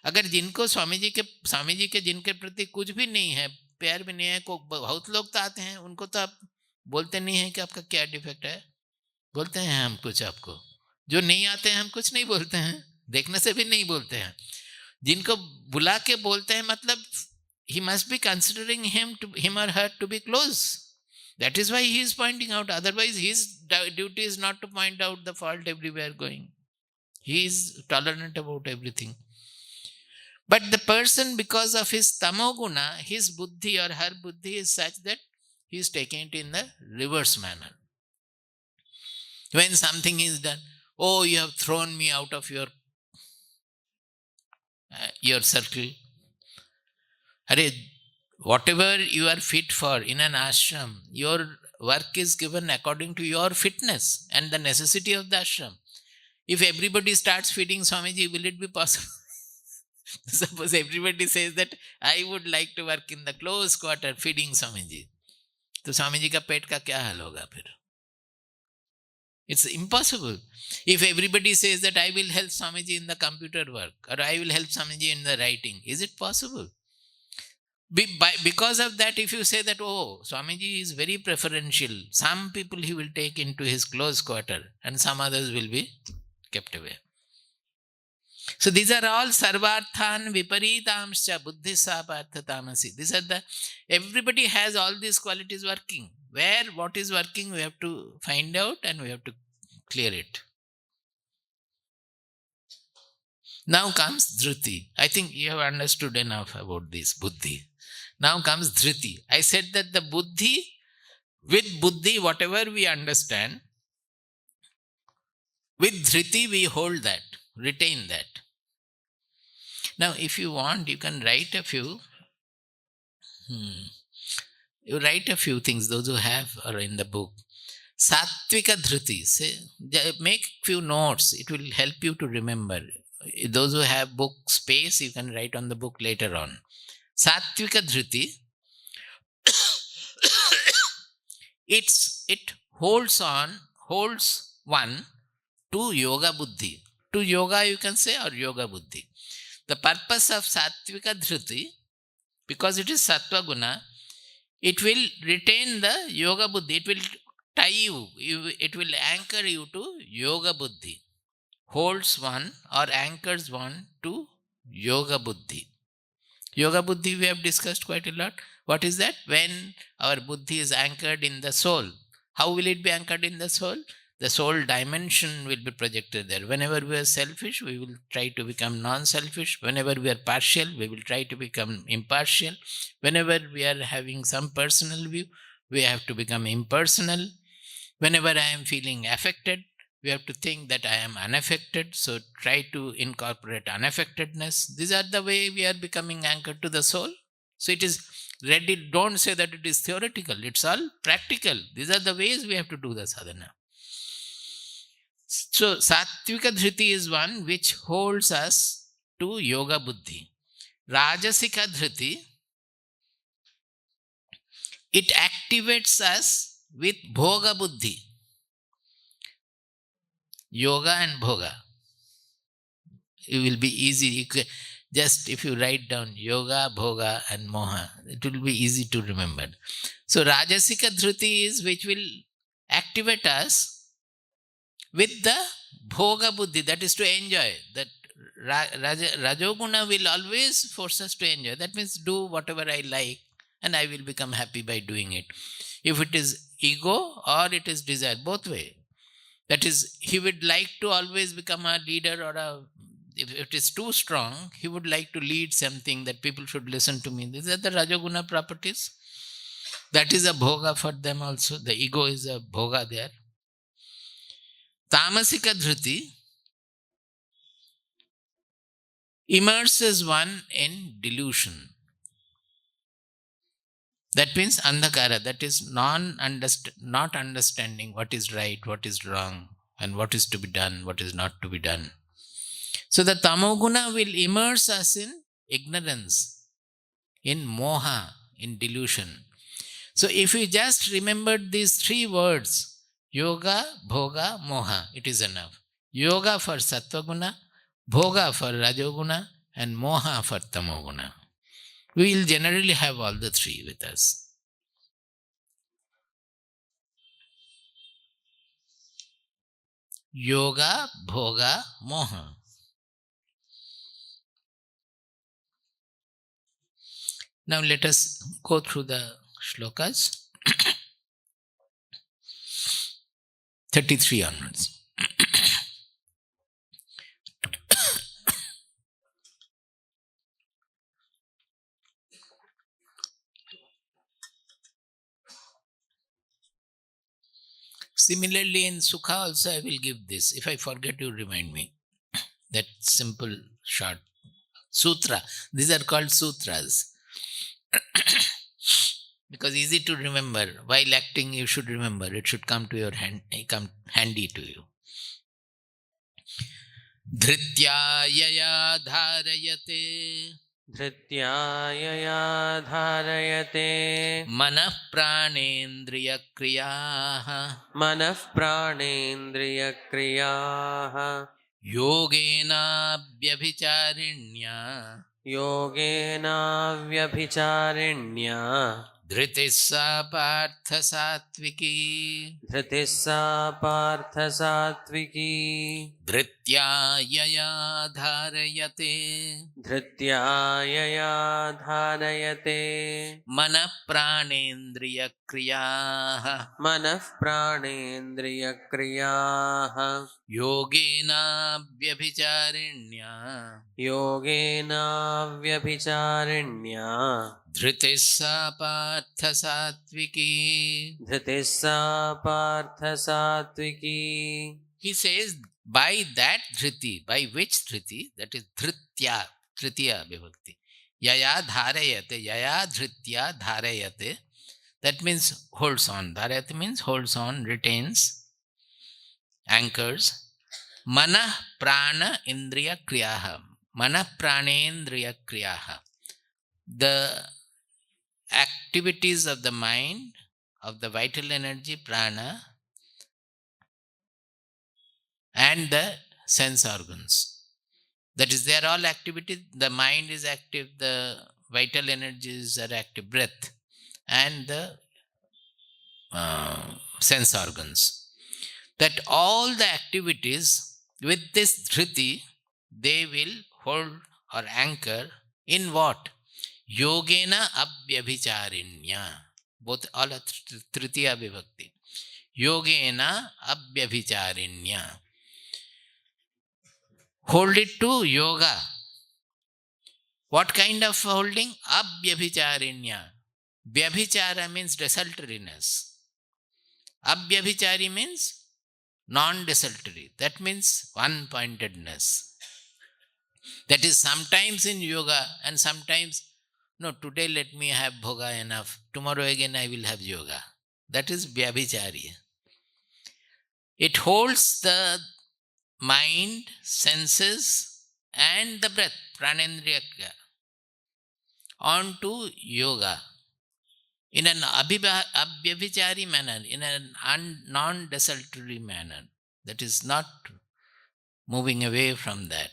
अगर जिनको स्वामी जी के जिनके प्रति कुछ भी नहीं है, प्यार भी नहीं है, को बहुत लोग तो आते हैं, उनको तो आप बोलते नहीं हैं कि आपका क्या डिफेक्ट है. बोलते हैं हम कुछ आपको. जो नहीं आते हैं हम कुछ नहीं बोलते हैं, देखने से भी नहीं बोलते हैं. जिनको बुला के बोलते हैं मतलब he must be considering him or her to be close. That is why he is pointing out. Otherwise, his duty is not to point out the fault everywhere going. He is tolerant about everything. But the person, because of his tamoguna, his buddhi or her buddhi is such that he is taking it in the reverse manner. When something is done, oh, you have thrown me out of your circle. Whatever you are fit for in an ashram, your work is given according to your fitness and the necessity of the ashram. If everybody starts feeding Swamiji, will it be possible? Suppose everybody says that I would like to work in the close quarter feeding Swamiji. तो स्वामी जी का पेट का क्या हाल होगा फिर? It's impossible. If everybody says that I will help Swamiji in the computer work or I will help Swamiji in the writing, is it possible? Because of that, if you say that, oh, Swamiji is very preferential, some people he will take into his close quarter and some others will be kept away. So these are all sarvarthan viparitamscha buddhisa partha tamasi. These are the, everybody has all these qualities working. Where what is working, we have to find out and we have to clear it. Now comes dhriti. I think you have understood enough about this buddhi. Now comes dhriti. I said that the buddhi, with buddhi, whatever we understand, with dhriti we hold that, retain that. Now if you want, you can write a few. You write a few things, those who have are in the book. Sattvika dhriti. Say, make few notes. It will help you to remember. Those who have book space, you can write on the book later on. Sattvika dhriti. It holds one to yoga buddhi. To yoga you can say, or yoga buddhi. The purpose of Sattvika dhriti, because it is Sattva guna, it will retain the yoga buddhi. It will tie you. It will anchor you to yoga buddhi. Holds one or anchors one to yoga buddhi. Yoga buddhi we have discussed quite a lot. What is that? When our buddhi is anchored in the soul. How will it be anchored in the soul? The soul dimension will be projected there. Whenever we are selfish, we will try to become non-selfish. Whenever we are partial, we will try to become impartial. Whenever we are having some personal view, we have to become impersonal. Whenever I am feeling affected, we have to think that I am unaffected. So try to incorporate unaffectedness. These are the way we are becoming anchored to the soul. So it is ready. Don't say that it is theoretical. It's all practical. These are the ways we have to do the sadhana. So Sattvika dhriti is one which holds us to yoga buddhi. Rajasika dhriti, it activates us with bhoga buddhi. Yoga and bhoga. It will be easy. Just if you write down yoga, bhoga and moha, it will be easy to remember. So Rajasika dhriti is which will activate us with the bhoga buddhi, that is to enjoy. That Rajoguna will always force us to enjoy. That means do whatever I like and I will become happy by doing it. If it is ego or it is desire, both way. That is, he would like to always become a leader or if it is too strong, he would like to lead something that people should listen to me. These are the Rajoguna properties. That is a bhoga for them also. The ego is a bhoga there. Tamasika dhriti immerses one in delusion. That means andhakara, that is not understanding what is right, what is wrong, and what is to be done, what is not to be done. So the tamoguna will immerse us in ignorance, in moha, in delusion. So if we just remembered these three words, yoga, bhoga, moha, it is enough. Yoga for sattvaguna, bhoga for rajoguna, and moha for tamoguna. We will generally have all the three with us. Yoga, bhoga, moha. Now let us go through the shlokas. 33 onwards. Similarly, in Sukha also I will give this. If I forget, you remind me. That simple, short sutra. These are called sutras. Because easy to remember. While acting, you should remember. It should come to your hand, come handy to you. Dhritya yaya dharayate धृत्यायया धारयते manah pranendriya kriyaah मनः प्राणेन्द्रियक्रियाः yogena vyabhicharinya योगेनाव्यभिचारिण्या dhriti sa partha sattviki धृतिः सा पार्थ सात्विकी धृत्या यया धारयते धृत्यायया धारयते मनः प्राणेन्द्रिय क्रियाः मनः प्राणेन्द्रियक्रियाः योगेनाव्यभिचारिण्या योगेनाव्यभिचारिण्या धृतिः सा पार्थ सात्विकी. धृतिः सा पार्थ सात्विकी. He says, by that dhriti, by which dhriti? That is dhritya, tritiya vibhakti. Yaya dharayate, yaya dhritya dharayate. That means holds on. Dharayate means holds on, retains, anchors. Mana prana indriya kriyaha. Mana pranendriya kriyaha. The activities of the mind, of the vital energy, prana, and the sense organs. That is, they are all activities. The mind is active, the vital energies are active, breath, and the sense organs. That all the activities with this dhriti, they will hold or anchor in what? Yogena abhyabhicharinya. Both all are tritiya vibhakti. Yogena abhyabhicharinya. Hold it to yoga. What kind of holding? Abhyabhicharinya. Vyabhichara means desultoriness. Abhyabhichari means non-desultory. That means one-pointedness. That is sometimes in yoga and sometimes, no, today let me have bhoga enough. Tomorrow again I will have yoga. That is vyabhichari. It holds the mind, senses, and the breath, pranendriya, onto yoga in an abhyabhichari manner, in a non-desultory manner. That is not moving away from that.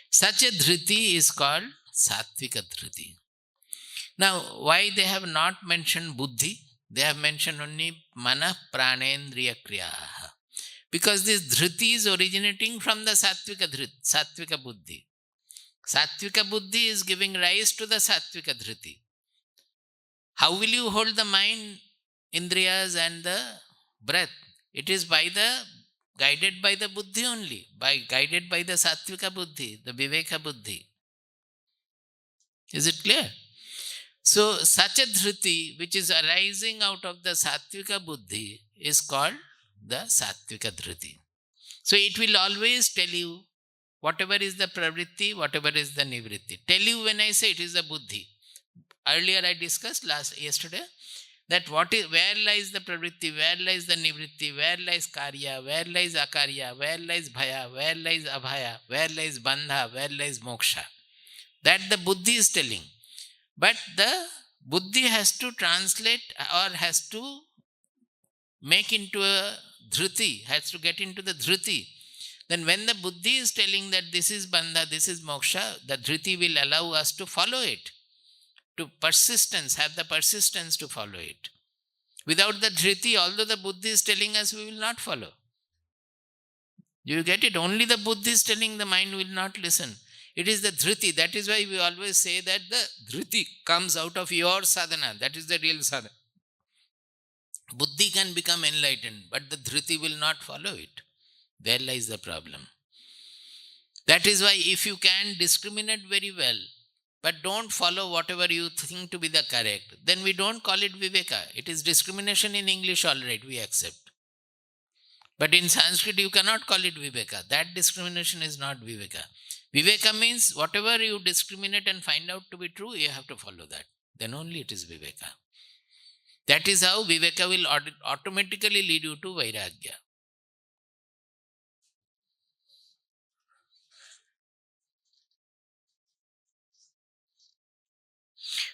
Such a dhriti is called Sattvika dhriti. Now, why they have not mentioned buddhi? They have mentioned only mana pranendriya kriyaha. Because this dhriti is originating from the Sattvika buddhi. Sattvika buddhi is giving rise to the Sattvika dhriti. How will you hold the mind, indriyas and the breath? It is guided by the buddhi only, guided by the Sattvika buddhi, the Viveka buddhi. Is it clear? So, such a dhriti which is arising out of the Sattvika buddhi is called the Sattvika dhriti. So, it will always tell you whatever is the pravritti, whatever is the nivritti. Tell you when I say it is the buddhi. Earlier I discussed yesterday that where lies the pravritti, where lies the nivritti, where lies karya, where lies akarya, where lies bhaya, where lies abhaya, where lies bandha, where lies moksha. That the buddhi is telling. But the buddhi has to translate or has to make into a dhriti, has to get into the dhriti. Then when the buddhi is telling that this is bandha, this is moksha, the dhriti will allow us to follow it. To persistence, have the persistence to follow it. Without the dhriti, although the buddhi is telling us, we will not follow. Do you get it? Only the buddhi is telling, the mind will not listen. It is the dhriti. That is why we always say that the dhriti comes out of your sadhana. That is the real sadhana. Buddhi can become enlightened, but the dhriti will not follow it. There lies the problem. That is why if you can discriminate very well, but don't follow whatever you think to be the correct, then we don't call it viveka. It is discrimination in English, all right, we accept. But in Sanskrit, you cannot call it viveka. That discrimination is not viveka. Viveka means whatever you discriminate and find out to be true, you have to follow that. Then only it is viveka. That is how viveka will automatically lead you to vairagya.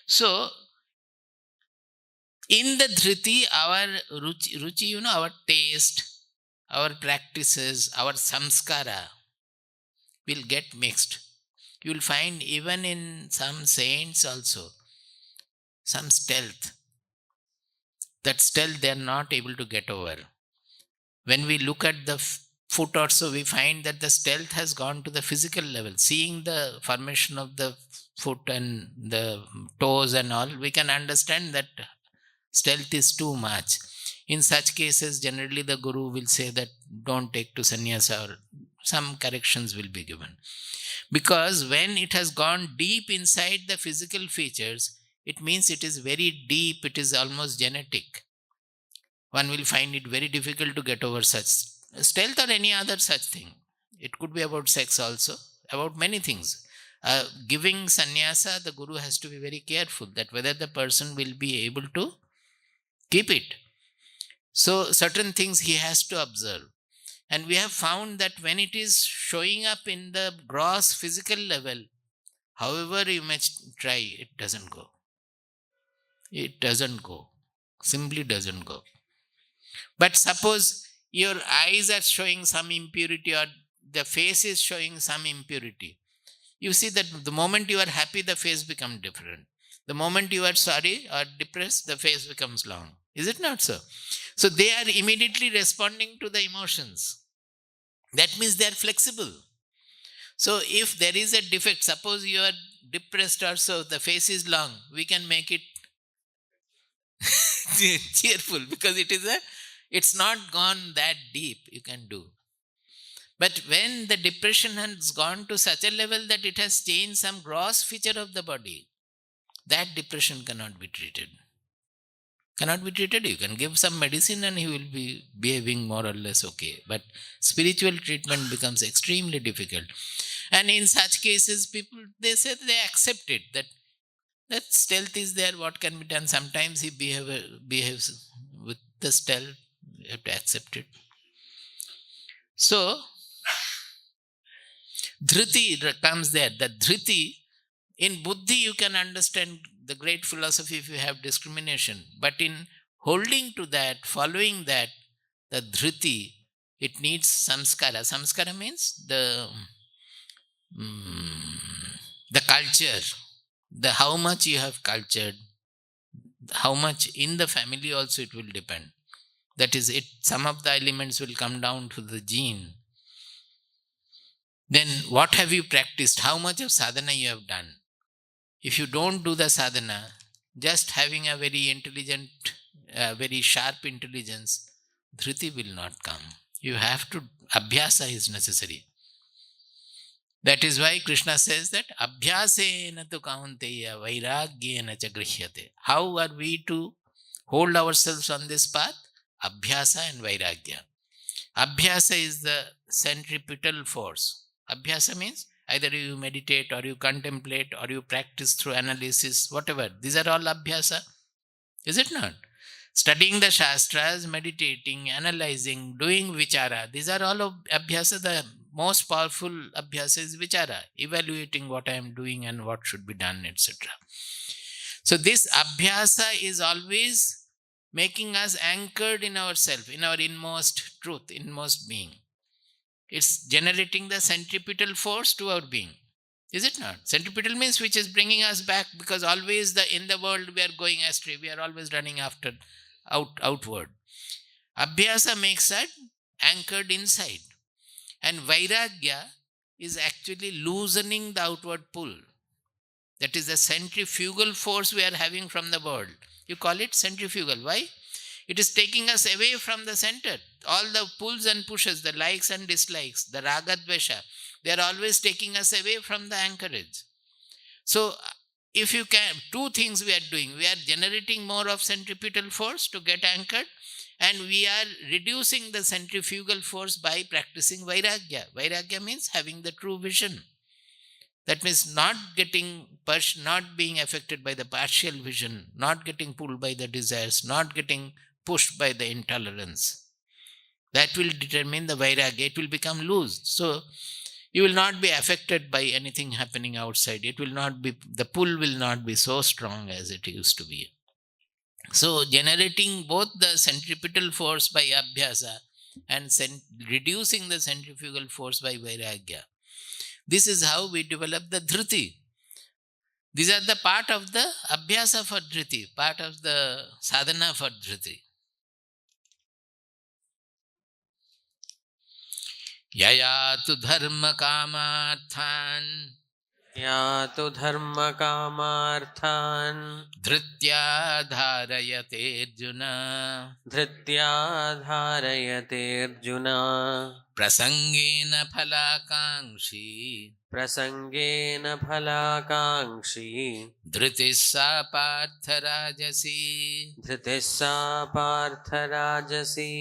So, in the dhriti, our ruchi, our taste, our practices, our samskara will get mixed. You will find even in some saints also, some stealth. That stealth they are not able to get over. When we look at the foot also, we find that the stealth has gone to the physical level. Seeing the formation of the foot and the toes and all, we can understand that stealth is too much. In such cases, generally the guru will say that don't take to sannyasa, or some corrections will be given. Because when it has gone deep inside the physical features, it means it is very deep, it is almost genetic. One will find it very difficult to get over such stealth or any other such thing. It could be about sex also, about many things. Giving sannyasa, the guru has to be very careful that whether the person will be able to keep it. So, certain things he has to observe. And we have found that when it is showing up in the gross physical level, however you may try, it doesn't go. It doesn't go. Simply doesn't go. But suppose your eyes are showing some impurity or the face is showing some impurity. You see that the moment you are happy, the face becomes different. The moment you are sorry or depressed, the face becomes long. Is it not so? So they are immediately responding to the emotions. That means they are flexible. So if there is a defect, suppose you are depressed or so, the face is long, we can make it cheerful because it's not gone that deep, you can do. But when the depression has gone to such a level that it has changed some gross feature of the body, that depression cannot be treated. Cannot be treated. You can give some medicine and he will be behaving more or less okay. But spiritual treatment becomes extremely difficult. And in such cases, people, they say they accept it, that stealth is there, what can be done. Sometimes he behaves with the stealth, you have to accept it. So, dhriti comes there. The dhriti, in buddhi you can understand the great philosophy if you have discrimination. But in holding to that, following that, the dhriti, it needs samskara. Samskara means the culture, the how much you have cultured, how much in the family also it will depend. That is it. Some of the elements will come down to the gene. Then what have you practiced? How much of sadhana you have done? If you don't do the sadhana, just having a very intelligent, very sharp intelligence, dhriti will not come. You have to, abhyasa is necessary. That is why Krishna says that abhyasena tu kaunteya vairagyena cha grihyate. How are we to hold ourselves on this path? Abhyasa and vairagya. Abhyasa is the centripetal force. Abhyasa means either you meditate or you contemplate or you practice through analysis, whatever. These are all abhyasa. Is it not? Studying the Shastras, meditating, analyzing, doing vichara. These are all of abhyasa. The most powerful abhyasa is vichara. Evaluating what I am doing and what should be done, etc. So this abhyasa is always making us anchored in ourself, in our inmost truth, inmost being. It's generating the centripetal force to our being. Is it not? Centripetal means which is bringing us back, because always in the world we are going astray. We are always running after outward. Abhyasa makes us anchored inside. And vairagya is actually loosening the outward pull. That is the centrifugal force we are having from the world. You call it centrifugal. Why? It is taking us away from the center. All the pulls and pushes, the likes and dislikes, the raga dvesha, they are always taking us away from the anchorage. So, if you can, two things we are doing. We are generating more of centripetal force to get anchored, and we are reducing the centrifugal force by practicing vairagya. Vairagya means having the true vision. That means not being affected by the partial vision, not getting pulled by the desires, not getting pushed by the intolerance. That will determine the vairagya. It will become loose. So, You will not be affected by anything happening outside. It will not be, the pull will not be so strong as it used to be. So, generating both the centripetal force by abhyasa and reducing the centrifugal force by vairagya. This is how we develop the dhriti. These are the part of the abhyasa for dhriti, part of the sadhana for dhriti. Yaya tu dharma kamarthan यातु धर्मकामार्थान् धृत्या dharayate arjuna धृत्या धारयतेऽर्जुन prasangena phalakankshi प्रसङ्गेन फलाकाङ्क्षी dhritis sa partha rajasi. धृतिः सा पार्थराजसी.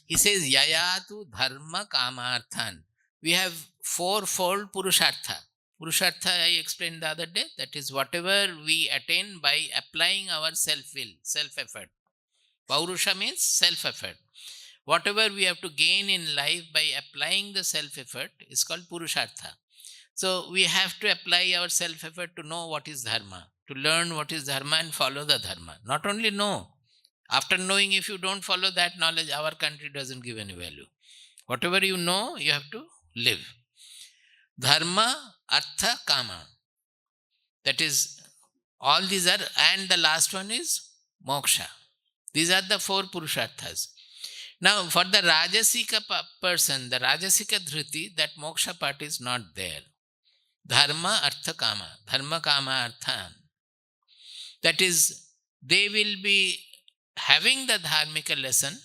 He says yayatu dharma kamarthan. We have fourfold purushartha. Purushartha I explained the other day. That is whatever we attain by applying our self-will, self-effort. Paurusha means self-effort. Whatever we have to gain in life by applying the self-effort is called purushartha. So we have to apply our self-effort to know what is dharma, to learn what is dharma and follow the dharma. Not only know. After knowing, if you don't follow that knowledge, our country doesn't give any value. Whatever you know, you have to live. Dharma, artha, kama. That is, all these are, and the last one is moksha. These are the four purusharthas. Now, for the Rajasika person, the Rajasika dhriti, that moksha part is not there. Dharma, artha, kama. Dharma, kama, arthan. That is, they will be having the dharmika lesson,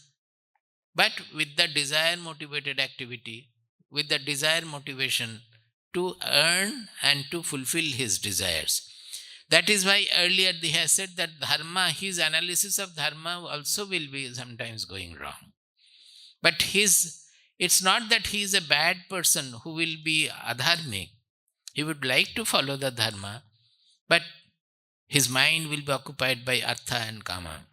but with the desire motivated activity, with the desire motivation to earn and to fulfill his desires. That is why earlier they have said that dharma, his analysis of dharma also will be sometimes going wrong. But it's not that he is a bad person who will be adharmic. He would like to follow the dharma, but his mind will be occupied by artha and kama.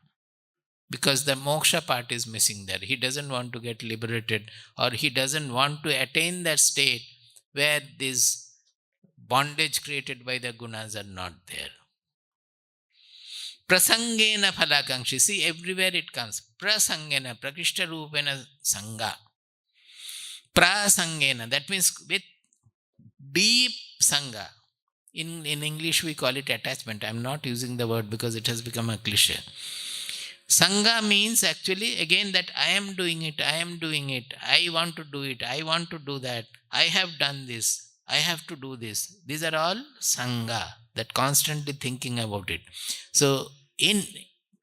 Because the moksha part is missing there. He doesn't want to get liberated, or he doesn't want to attain that state where this bondage created by the gunas are not there. Prasangena phalakankshi. See, everywhere it comes. Prasangena, prakishta rupena sangha. Prasangena, that means with deep sangha. In English we call it attachment. I am not using the word because it has become a cliche. Sangha means actually again that I am doing it, I want to do it, I want to do that, I have done this, I have to do this. These are all sangha, that constantly thinking about it. So in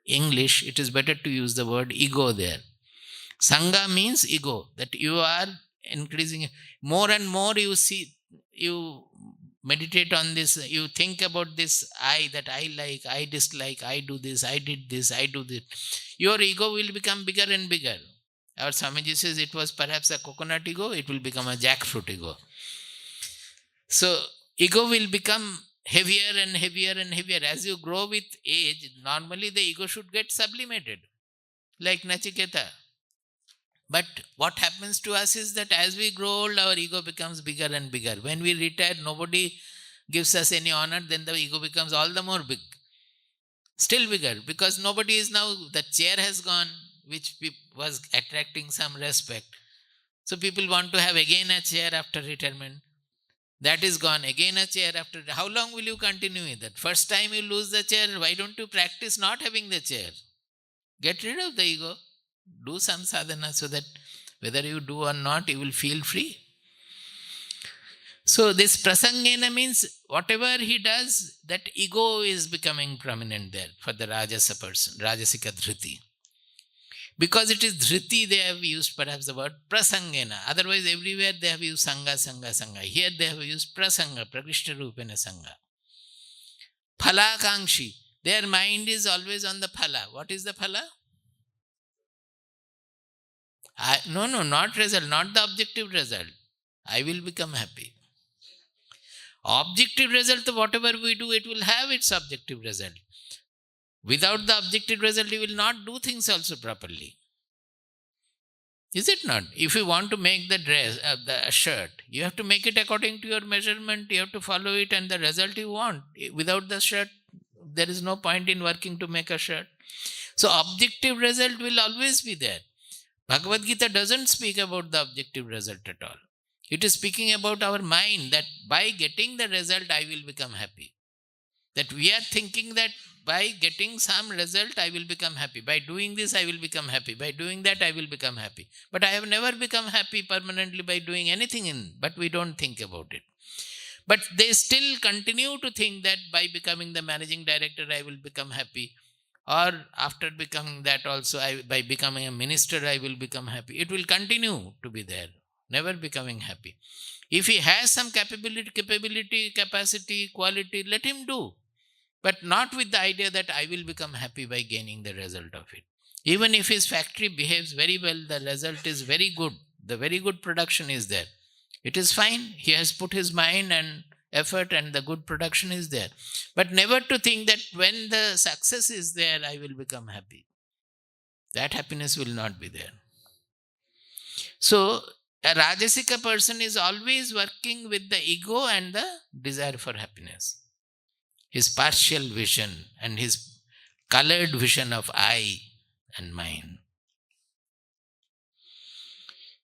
English it is better to use the word ego there. Sangha means ego, that you are increasing more and more. You see, you meditate on this, you think about this I, that I like, I dislike, I do this, I did this, I do this. Your ego will become bigger and bigger. Our Swamiji says it was perhaps a coconut ego, it will become a jackfruit ego. So ego will become heavier and heavier and heavier. As you grow with age, normally the ego should get sublimated, like Nachiketa. But what happens to us is that as we grow old, our ego becomes bigger and bigger. When we retire, nobody gives us any honor, then the ego becomes all the more big. Still bigger, because nobody is now, the chair has gone, which was attracting some respect. So people want to have again a chair after retirement. That is gone, again a chair after. How long will you continue with that? First time you lose the chair, why don't you practice not having the chair? Get rid of the ego. Do some sadhana so that whether you do or not, you will feel free. So this prasangena means whatever he does, that ego is becoming prominent there for the Rajasa person, Rajasika dhriti. Because it is dhriti, they have used perhaps the word prasangena. Otherwise, everywhere they have used sangha, sangha, sangha. Here they have used prasanga, prakrishta rupena sangha. Phalakankshi. Their mind is always on the phala. What is the phala? No, not result, not the objective result. I will become happy. Objective result, whatever we do, it will have its objective result. Without the objective result, you will not do things also properly. Is it not? If you want to make the dress, the shirt, you have to make it according to your measurement. You have to follow it, and the result you want. Without the shirt, there is no point in working to make a shirt. So, objective result will always be there. Bhagavad Gita doesn't speak about the objective result at all. It is speaking about our mind that by getting the result, I will become happy. That we are thinking that by getting some result, I will become happy. By doing this, I will become happy. By doing that, I will become happy. But I have never become happy permanently by doing anything but we don't think about it. But they still continue to think that by becoming the managing director, I will become happy. Or after becoming that also, by becoming a minister, I will become happy. It will continue to be there, never becoming happy. If he has some capacity, quality, let him do. But not with the idea that I will become happy by gaining the result of it. Even if his factory behaves very well, the result is very good, the very good production is there. It is fine. He has put his mind and effort and the good production is there. But never to think that when the success is there, I will become happy. That happiness will not be there. So, a Rajasika person is always working with the ego and the desire for happiness. His partial vision and his colored vision of I and mine.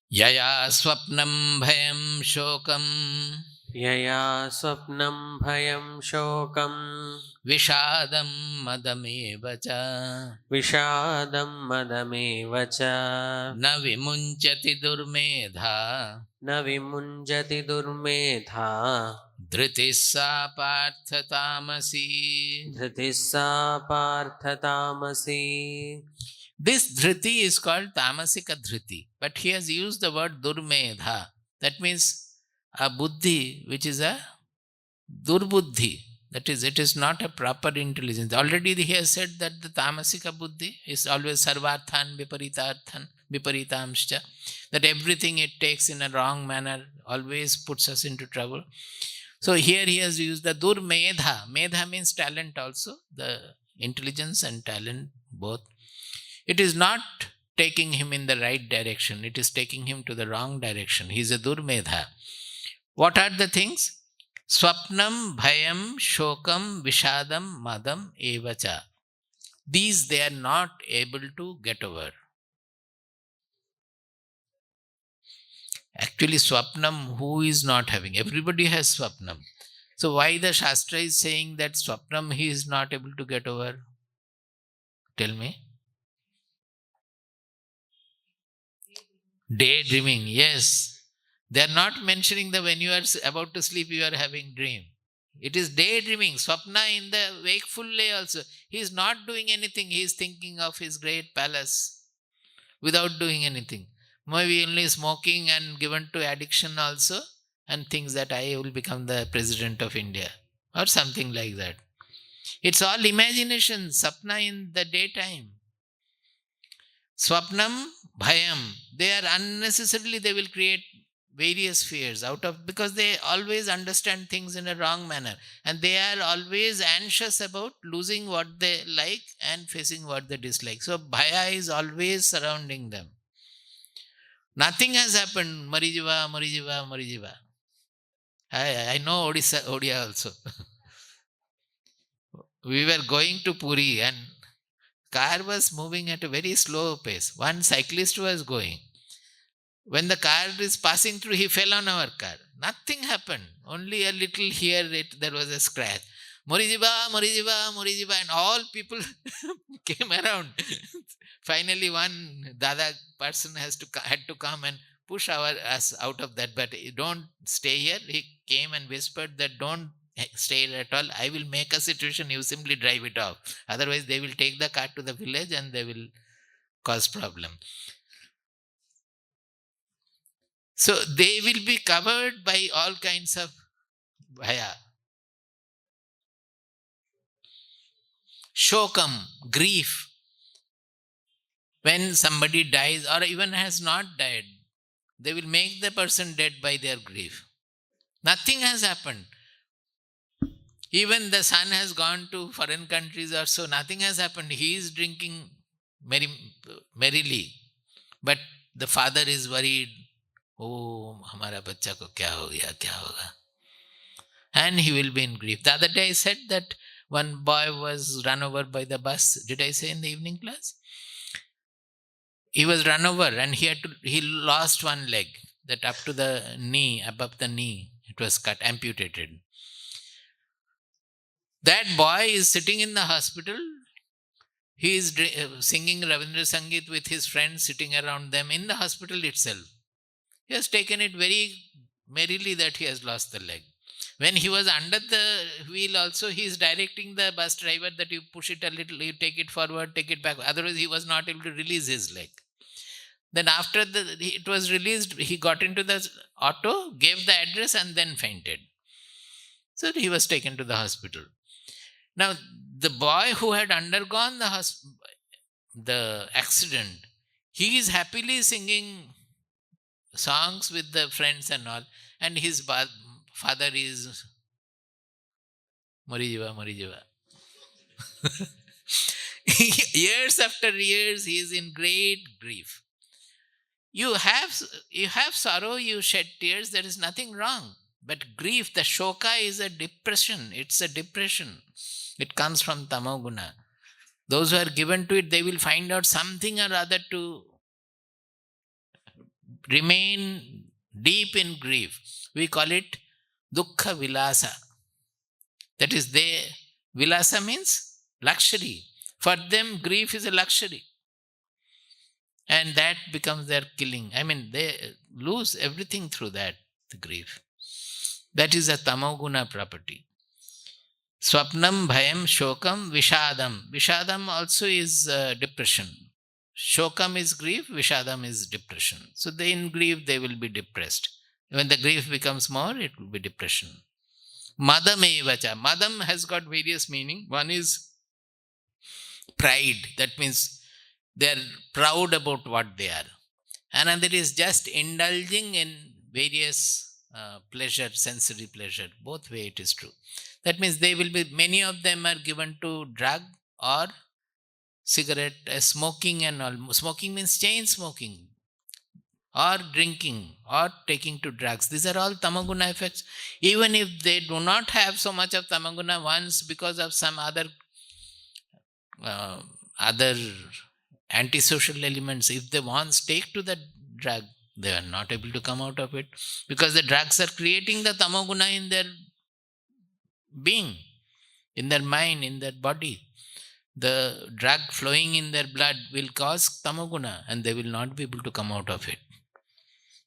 Yaya swapnam bhayam shokam Yaya swapnam bhayam shokam vishadam madameva cha vishadam madameva cha na vimunchati durmedha na vimunjati durmedha dhriti partha tamasi. dhriti partha tamasi. This dhriti is called tamasika dhriti, but he has used the word durmedha. That means a buddhi which is a durbuddhi. That is, it is not a proper intelligence. Already he has said that the tamasika buddhi is always sarvarthan viparitamscha. That everything it takes in a wrong manner always puts us into trouble. So here he has used the durmedha. Medha means talent also, the intelligence and talent both. It is not taking him in the right direction. It is taking him to the wrong direction. He is a durmedha. What are the things? Swapnam, bhayam, shokam, vishadam, madam, evacha. These they are not able to get over. Actually, swapnam, who is not having? Everybody has swapnam. So why the Shastra is saying that swapnam he is not able to get over? Tell me. Daydreaming, yes. They are not mentioning that when you are about to sleep, you are having dream. It is daydreaming. Swapna in the wakeful lay also. He is not doing anything. He is thinking of his great palace without doing anything. Maybe only smoking and given to addiction also, and thinks that I will become the president of India or something like that. It's all imagination, sapna in the daytime. Swapnam, bhayam. They are unnecessarily, they will create various fears because they always understand things in a wrong manner. And they are always anxious about losing what they like and facing what they dislike. So bhaya is always surrounding them. Nothing has happened. Marijiva, Marijiva, Marijiva. I know Odia also. We were going to Puri and car was moving at a very slow pace. One cyclist was going. When the car is passing through, he fell on our car. Nothing happened. Only a little here, there was a scratch. Morijiba, Morijiba, Morijiba, and all people came around. Finally, one Dada person had to come and push us out of that. But don't stay here. He came and whispered that don't stay here at all. I will make a situation. You simply drive it off. Otherwise, they will take the car to the village and they will cause problem. So they will be covered by all kinds of bhaya. Shokam, grief. When somebody dies or even has not died, they will make the person dead by their grief. Nothing has happened. Even the son has gone to foreign countries or so, nothing has happened. He is drinking merrily. But The father is worried. Oh, hamara bachcha ko kya ho gaya, kya hoga? And he will be in grief. The other day I said that one boy was run over by the bus. Did I say in the evening class? He was run over and he lost one leg, that up to the knee, above the knee, it was cut, amputated. That boy is sitting in the hospital. He is singing Ravindra Sangeet with his friends sitting around them in the hospital itself. He has taken it very merrily that he has lost the leg. When he was under the wheel also, he is directing the bus driver that you push it a little, you take it forward, take it back. Otherwise, he was not able to release his leg. Then after it was released, he got into the auto, gave the address and then fainted. So he was taken to the hospital. Now, the boy who had undergone the accident, he is happily singing songs with the friends and all, and his father is Marijiva, Marijiva. Years after years, he is in great grief. You have sorrow, you shed tears, there is nothing wrong. But grief, the shoka, is a depression. It's a depression. It comes from tamoguna. Those who are given to it, they will find out something or other to remain deep in grief. We call it dukkha vilasa. That is, vilasa means luxury. For them, grief is a luxury. And that becomes their killing. I mean, they lose everything through that, the grief. That is a tamoguna property. Swapnam, bhayam, shokam, vishadam. Vishadam also is depression. Shokam is grief, vishadam is depression. So in grief, they will be depressed. When the grief becomes more, it will be depression. Madam evacha. Madam has got various meaning. One is pride. That means they are proud about what they are. Another is just indulging in various pleasure, sensory pleasure. Both way it is true. That means many of them are given to drug or cigarette, smoking and all. Smoking means chain smoking, or drinking, or taking to drugs. These are all tamaguna effects. Even if they do not have so much of tamaguna, once because of some other antisocial elements, if they once take to the drug, they are not able to come out of it, because the drugs are creating the tamaguna in their being, in their mind, in their body. The drug flowing in their blood will cause tamaguna and they will not be able to come out of it.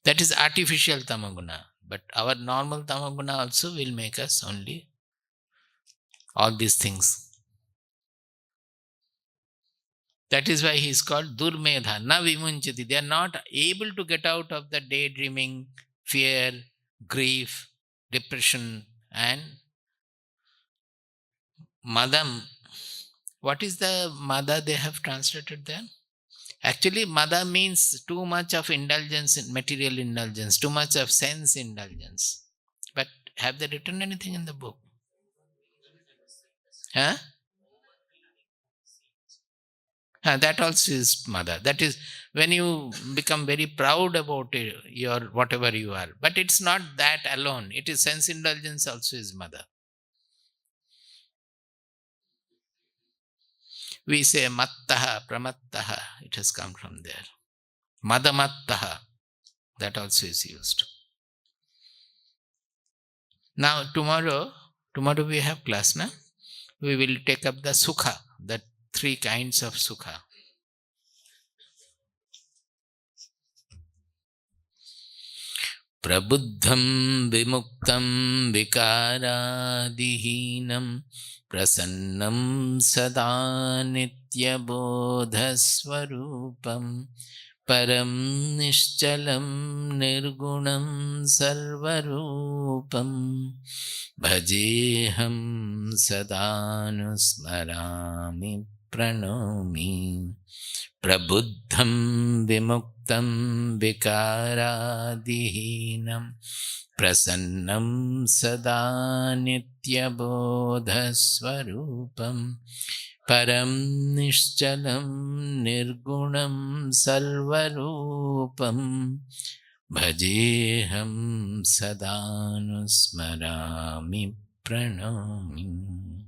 That is artificial tamaguna. But our normal tamaguna also will make us only all these things. That is why he is called durmedha, na vimunchati. They are not able to get out of the daydreaming, fear, grief, depression, and madam. What is the mada they have translated there? Actually, mada means too much of indulgence, in material indulgence, too much of sense indulgence. But have they written anything in the book? Huh? That also is mada. That is when you become very proud about your whatever you are. But it's not that alone. It is sense indulgence also is mada. We say mattaha, pramattaha. It has come from there. Madamattaha. That also is used. Now tomorrow we have class, na? We will take up the sukha, the 3 kinds of sukha. Prabuddham vimuktam vikaradihinam prasannam sada nitya bodhasvarupam param nishchalam nirgunam sarvarupam bhajeham sadanusmarami pranomi. Prabuddham vimuktam vikaradihinam prasannam sada nitya bodhasvarupam param nishchalam nirgunam sarvarupam bhajeham sadanusmarami pranami.